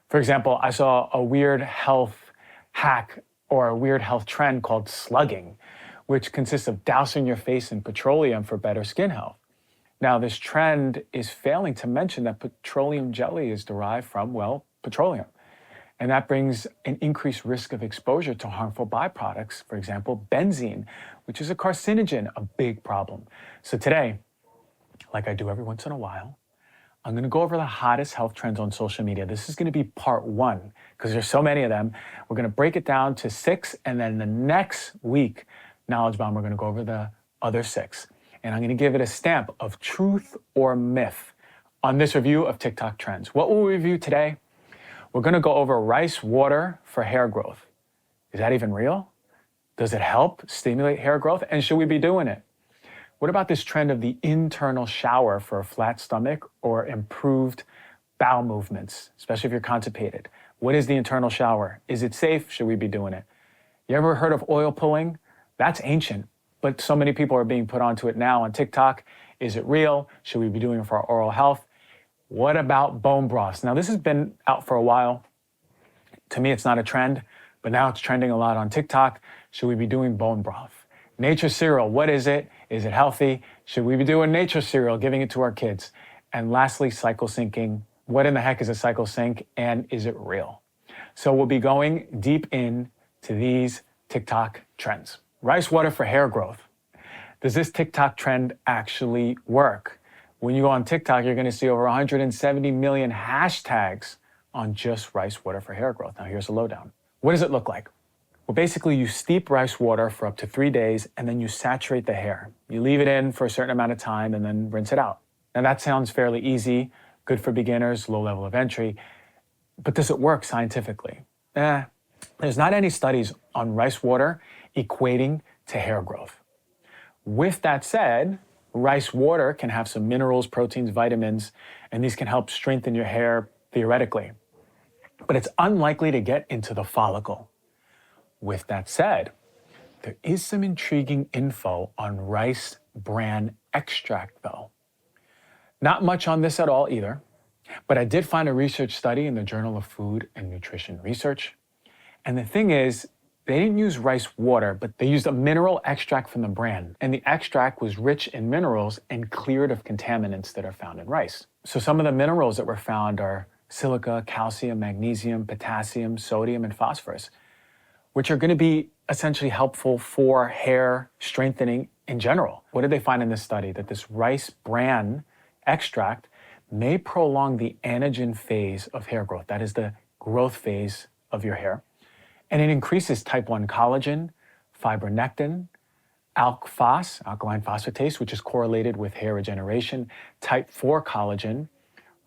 B: For example, I saw a weird health hack or a weird health trend called slugging, which consists of dousing your face in petroleum for better skin health. Now, this trend is failing to mention that petroleum jelly is derived from, well, petroleum. And that brings an increased risk of exposure to harmful byproducts, for example, benzene, which is a carcinogen, a big problem. So today, like I do every once in a while, I'm gonna go over the hottest health trends on social media. This is gonna be part one, because there's so many of them. We're gonna break it down to 6, and then the next week, Knowledge Bomb, we're gonna go over the other 6. And I'm gonna give it a stamp of truth or myth on this review of TikTok trends. What will we review today? We're gonna go over rice water for hair growth. Is that even real? Does it help stimulate hair growth? And should we be doing it? What about this trend of the internal shower for a flat stomach or improved bowel movements, especially if you're constipated? What is the internal shower? Is it safe? Should we be doing it? You ever heard of oil pulling? That's ancient, but so many people are being put onto it now on TikTok. Is it real? Should we be doing it for our oral health? What about bone broths? Now, this has been out for a while. To me, it's not a trend, but now it's trending a lot on TikTok. Should we be doing bone broth? Nature cereal, what is it? Is it healthy? Should we be doing nature cereal, giving it to our kids? And lastly, cycle syncing. What in the heck is a cycle sync, and is it real? So we'll be going deep into these TikTok trends. Rice water for hair growth. Does this TikTok trend actually work? When you go on TikTok, you're gonna see over 170 million hashtags on just rice water for hair growth. Now here's a lowdown. What does it look like? Well, basically you steep rice water for up to 3 days and then you saturate the hair. You leave it in for a certain amount of time and then rinse it out. Now that sounds fairly easy, good for beginners, low level of entry, but does it work scientifically? There's not any studies on rice water equating to hair growth. With that said, rice water can have some minerals, proteins, vitamins, and these can help strengthen your hair theoretically. But it's unlikely to get into the follicle. With that said, there is some intriguing info on rice bran extract though. Not much on this at all either, but I did find a research study in the Journal of Food and Nutrition Research. And the thing is, they didn't use rice water, but they used a mineral extract from the bran. And the extract was rich in minerals and cleared of contaminants that are found in rice. So some of the minerals that were found are silica, calcium, magnesium, potassium, sodium, and phosphorus, which are going to be essentially helpful for hair strengthening in general. What did they find in this study? That this rice bran extract may prolong the anagen phase of hair growth. That is the growth phase of your hair. And it increases type 1 collagen, fibronectin, ALK-Phos, alkaline phosphatase, which is correlated with hair regeneration, type 4 collagen,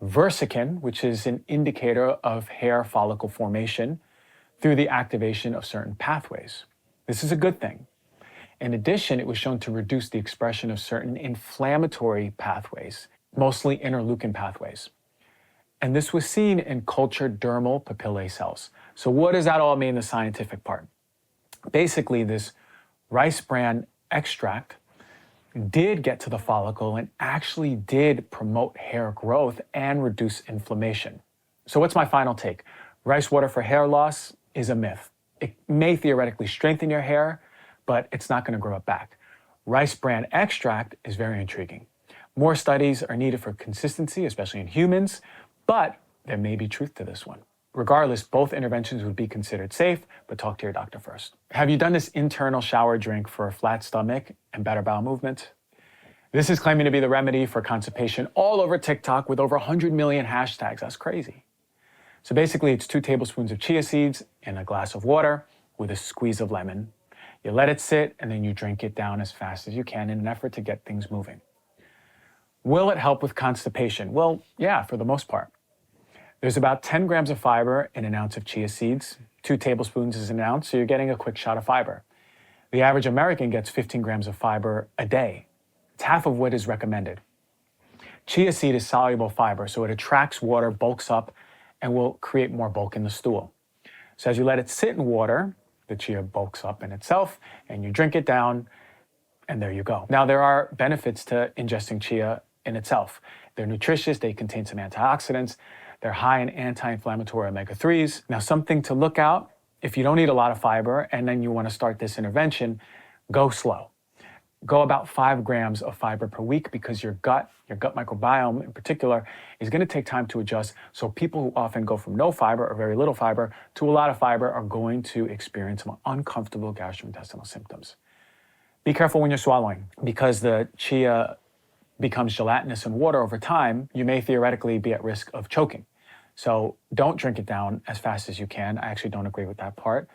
B: versicin, which is an indicator of hair follicle formation through the activation of certain pathways. This is a good thing. In addition, it was shown to reduce the expression of certain inflammatory pathways, mostly interleukin pathways. And this was seen in cultured dermal papillae cells. So what does that all mean, the scientific part? Basically, this rice bran extract did get to the follicle and actually did promote hair growth and reduce inflammation. So what's my final take? Rice water for hair loss is a myth. It may theoretically strengthen your hair, but it's not going to grow it back. Rice bran extract is very intriguing. More studies are needed for consistency, especially in humans, but there may be truth to this one. Regardless, both interventions would be considered safe, but talk to your doctor first. Have you done this internal shower drink for a flat stomach and better bowel movement? This is claiming to be the remedy for constipation all over TikTok with over 100 million hashtags. That's crazy. So basically, it's 2 tablespoons of chia seeds in a glass of water with a squeeze of lemon. You let it sit, and then you drink it down as fast as you can in an effort to get things moving. Will it help with constipation? Well, yeah, for the most part. There's about 10 grams of fiber in an ounce of chia seeds. 2 tablespoons is an ounce, so you're getting a quick shot of fiber. The average American gets 15 grams of fiber a day. It's half of what is recommended. Chia seed is soluble fiber, so it attracts water, bulks up, and will create more bulk in the stool. So as you let it sit in water, the chia bulks up in itself, and you drink it down, and there you go. Now, there are benefits to ingesting chia in itself. They're nutritious, they contain some antioxidants, they're high in anti-inflammatory omega-3s. Now, something to look out, if you don't eat a lot of fiber and then you want to start this intervention, go slow. Go about 5 grams of fiber per week because your gut microbiome in particular, is going to take time to adjust. So people who often go from no fiber or very little fiber to a lot of fiber are going to experience some uncomfortable gastrointestinal symptoms. Be careful when you're swallowing because the chia becomes gelatinous in water over time. You may theoretically be at risk of choking. So don't drink it down as fast as you can. I actually don't agree with that part.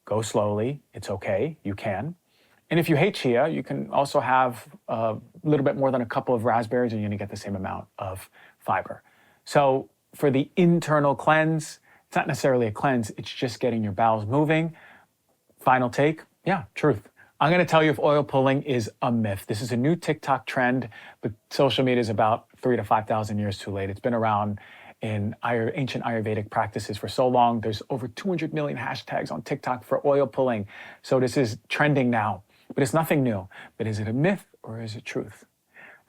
B: Go slowly. It's okay. You can. And if you hate chia, you can also have a little bit more than a couple of raspberries and you're going to get the same amount of fiber. So for the internal cleanse, it's not necessarily a cleanse. It's just getting your bowels moving. Final take. Yeah, truth. I'm going to tell you if oil pulling is a myth. This is a new TikTok trend, but social media is about 3,000 to 5,000 years too late. It's been around in ancient Ayurvedic practices for so long. There's over 200 million hashtags on TikTok for oil pulling. So this is trending now, but it's nothing new. But is it a myth or is it truth?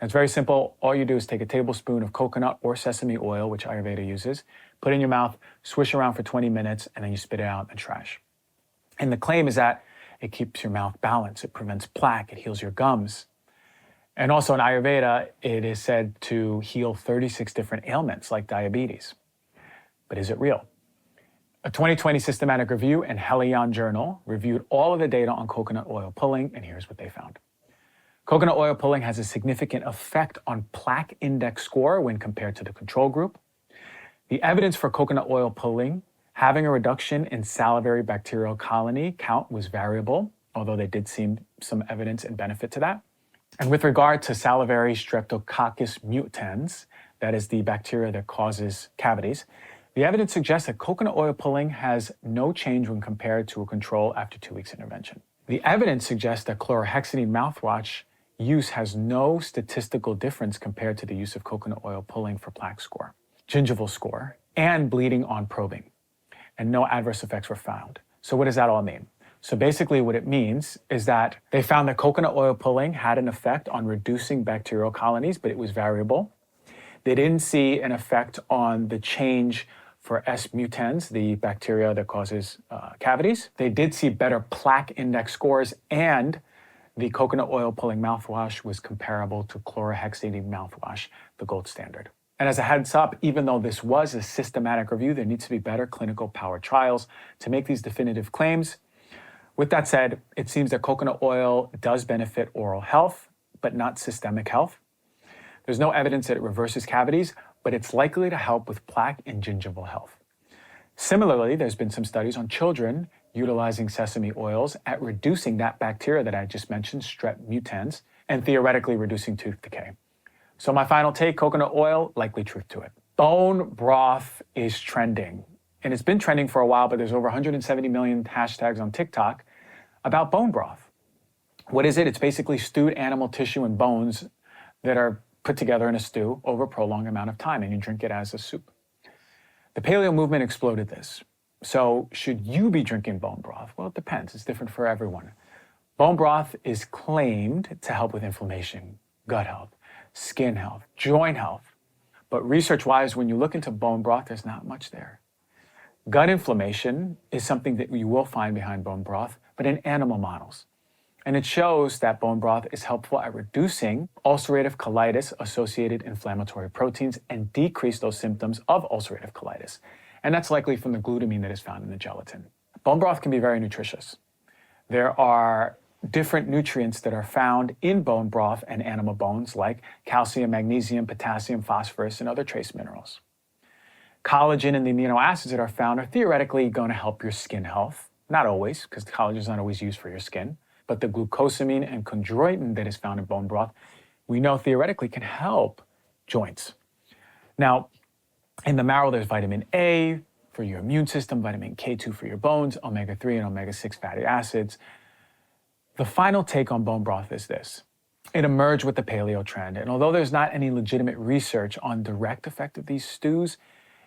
B: It's very simple. All you do is take a tablespoon of coconut or sesame oil, which Ayurveda uses, put it in your mouth, swish around for 20 minutes, and then you spit it out in the trash. And the claim is that it keeps your mouth balanced. It prevents plaque. It heals your gums. And also in Ayurveda, it is said to heal 36 different ailments like diabetes. But is it real? A 2020 systematic review in Helion Journal reviewed all of the data on coconut oil pulling, and here's what they found. Coconut oil pulling has a significant effect on plaque index score when compared to the control group. The evidence for coconut oil pulling having a reduction in salivary bacterial colony count was variable, although there did seem some evidence and benefit to that. And with regard to salivary streptococcus mutans, that is the bacteria that causes cavities, the evidence suggests that coconut oil pulling has no change when compared to a control after 2 weeks intervention. The evidence suggests that chlorhexidine mouthwash use has no statistical difference compared to the use of coconut oil pulling for plaque score, gingival score, and bleeding on probing. And no adverse effects were found. So what does that all mean? So basically what it means is that they found that coconut oil pulling had an effect on reducing bacterial colonies, but it was variable. They didn't see an effect on the change for S. mutans, the bacteria that causes cavities. They did see better plaque index scores, and the coconut oil pulling mouthwash was comparable to chlorhexidine mouthwash, the gold standard. And as a heads up, even though this was a systematic review, there needs to be better clinical power trials to make these definitive claims. With that said, it seems that coconut oil does benefit oral health, but not systemic health. There's no evidence that it reverses cavities, but it's likely to help with plaque and gingival health. Similarly, there's been some studies on children utilizing sesame oils at reducing that bacteria that I just mentioned, Strep mutans, and theoretically reducing tooth decay. So my final take, coconut oil, likely truth to it. Bone broth is trending. And it's been trending for a while, but there's over 170 million hashtags on TikTok about bone broth. What is it? It's basically stewed animal tissue and bones that are put together in a stew over a prolonged amount of time, and you drink it as a soup. The paleo movement exploded this. So should you be drinking bone broth? Well, it depends. It's different for everyone. Bone broth is claimed to help with inflammation, gut health, skin health, joint health. But research-wise, when you look into bone broth, there's not much there. Gut inflammation is something that you will find behind bone broth, but in animal models. And it shows that bone broth is helpful at reducing ulcerative colitis-associated inflammatory proteins and decrease those symptoms of ulcerative colitis. And that's likely from the glutamine that is found in the gelatin. Bone broth can be very nutritious. There are different nutrients that are found in bone broth and animal bones, like calcium, magnesium, potassium, phosphorus, and other trace minerals. Collagen and the amino acids that are found are theoretically going to help your skin health. Not always, because collagen is not always used for your skin. But the glucosamine and chondroitin that is found in bone broth, we know theoretically can help joints. Now, in the marrow, there's vitamin A for your immune system, vitamin K2 for your bones, omega-3 and omega-6 fatty acids. The final take on bone broth is this. It emerged with the paleo trend, and although there's not any legitimate research on direct effect of these stews,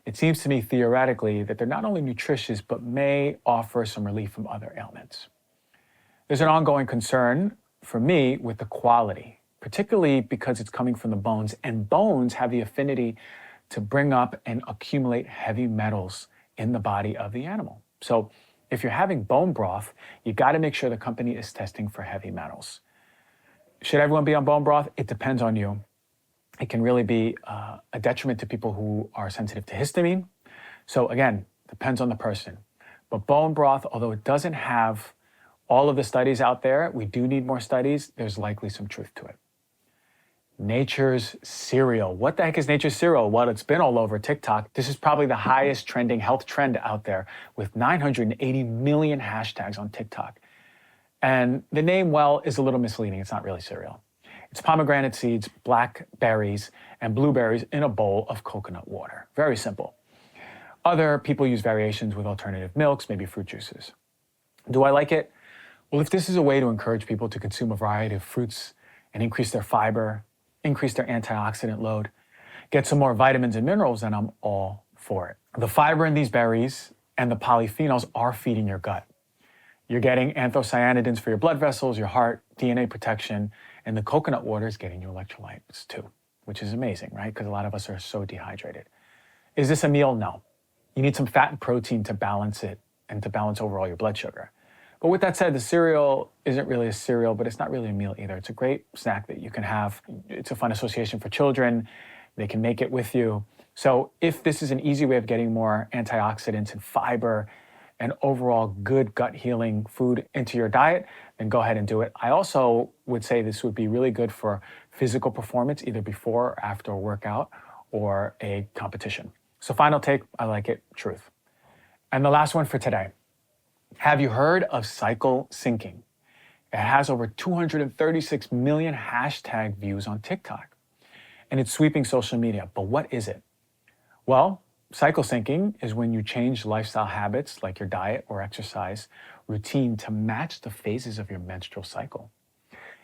B: it seems to me theoretically that they're not only nutritious, but may offer some relief from other ailments. There's an ongoing concern for me with the quality, particularly because it's coming from the bones, and bones have the affinity to bring up and accumulate heavy metals in the body of the animal. So if you're having bone broth, you got to make sure the company is testing for heavy metals. Should everyone be on bone broth? It depends on you. It can really be a detriment to people who are sensitive to histamine. So again, depends on the person. But bone broth, although it doesn't have all of the studies out there, we do need more studies, there's likely some truth to it. Nature's cereal. What the heck is nature's cereal? Well, it's been all over TikTok. This is probably the highest trending health trend out there with 980 million hashtags on TikTok. And the name, well, is a little misleading. It's not really cereal. It's pomegranate seeds, blackberries, and blueberries in a bowl of coconut water. Very simple. Other people use variations with alternative milks, maybe fruit juices. Do I like it? Well, if this is a way to encourage people to consume a variety of fruits and increase their fiber, increase their antioxidant load, get some more vitamins and minerals, then I'm all for it. The fiber in these berries and the polyphenols are feeding your gut. You're getting anthocyanidins for your blood vessels, your heart, DNA protection, and the coconut water is getting you electrolytes too, which is amazing, right? Because a lot of us are so dehydrated. Is this a meal? No. You need some fat and protein to balance it and to balance overall your blood sugar. But with that said, the cereal isn't really a cereal, but it's not really a meal either. It's a great snack that you can have. It's a fun association for children. They can make it with you. So if this is an easy way of getting more antioxidants and fiber and overall good gut healing food into your diet, then go ahead and do it. I also would say this would be really good for physical performance, either before or after a workout or a competition. So final take, I like it, truth. And the last one for today. Have you heard of cycle syncing? It has over 236 million hashtag views on TikTok, and it's sweeping social media. But what is it? Well, cycle syncing is when you change lifestyle habits like your diet or exercise routine to match the phases of your menstrual cycle.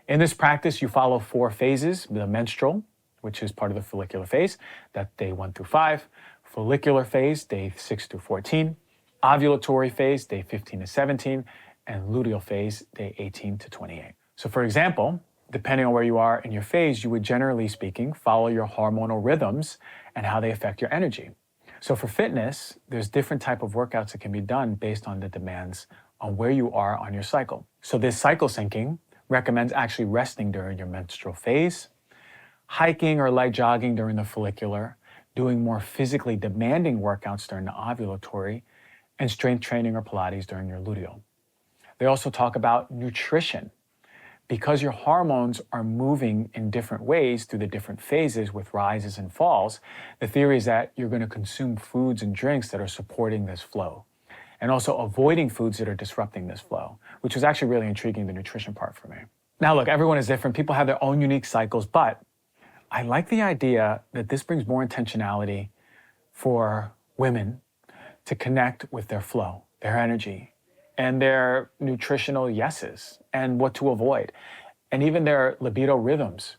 B: In this practice, you follow 4 phases: the menstrual, which is part of the follicular phase, that's day 1 through 5, follicular phase, day 6 through 14, ovulatory phase, day 15 to 17, and luteal phase, day 18 to 28. So for example, depending on where you are in your phase, you would generally speaking follow your hormonal rhythms and how they affect your energy. So for fitness, there's different type of workouts that can be done based on the demands on where you are on your cycle. So this cycle syncing recommends actually resting during your menstrual phase, hiking or light jogging during the follicular, doing more physically demanding workouts during the ovulatory, and strength training or Pilates during your luteal. They also talk about nutrition, because your hormones are moving in different ways through the different phases with rises and falls, the theory is that you're going to consume foods and drinks that are supporting this flow, and also avoiding foods that are disrupting this flow, which was actually really intriguing, the nutrition part for me. Now, look, everyone is different. People have their own unique cycles, but I like the idea that this brings more intentionality for women to connect with their flow, their energy, and their nutritional yeses, and what to avoid, and even their libido rhythms.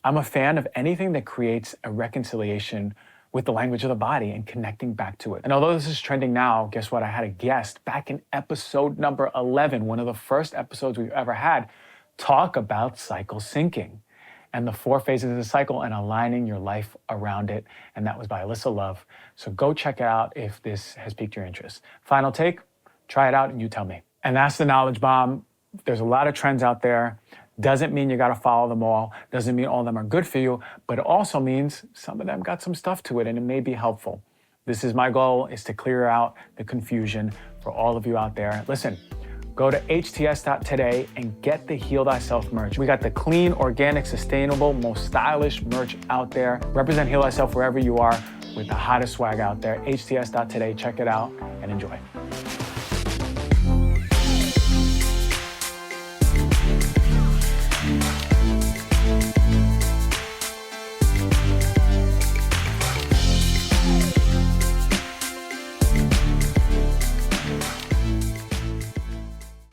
B: I'm a fan of anything that creates a reconciliation with the language of the body and connecting back to it. And although this is trending now, guess what? I had a guest back in episode number 11, one of the first episodes we've ever had, talk about cycle syncing and the 4 phases of the cycle and aligning your life around it. And that was by Alyssa Love. So go check it out if this has piqued your interest. Final take, try it out and you tell me. And that's the knowledge bomb. There's a lot of trends out there. Doesn't mean you got to follow them all. Doesn't mean all of them are good for you, but it also means some of them got some stuff to it and it may be helpful. This is my goal, is to clear out the confusion for all of you out there. Listen, go to hts.today and get the Heal Thyself merch. We got the clean, organic, sustainable, most stylish merch out there. Represent Heal Thyself wherever you are with the hottest swag out there. hts.today, check it out and enjoy.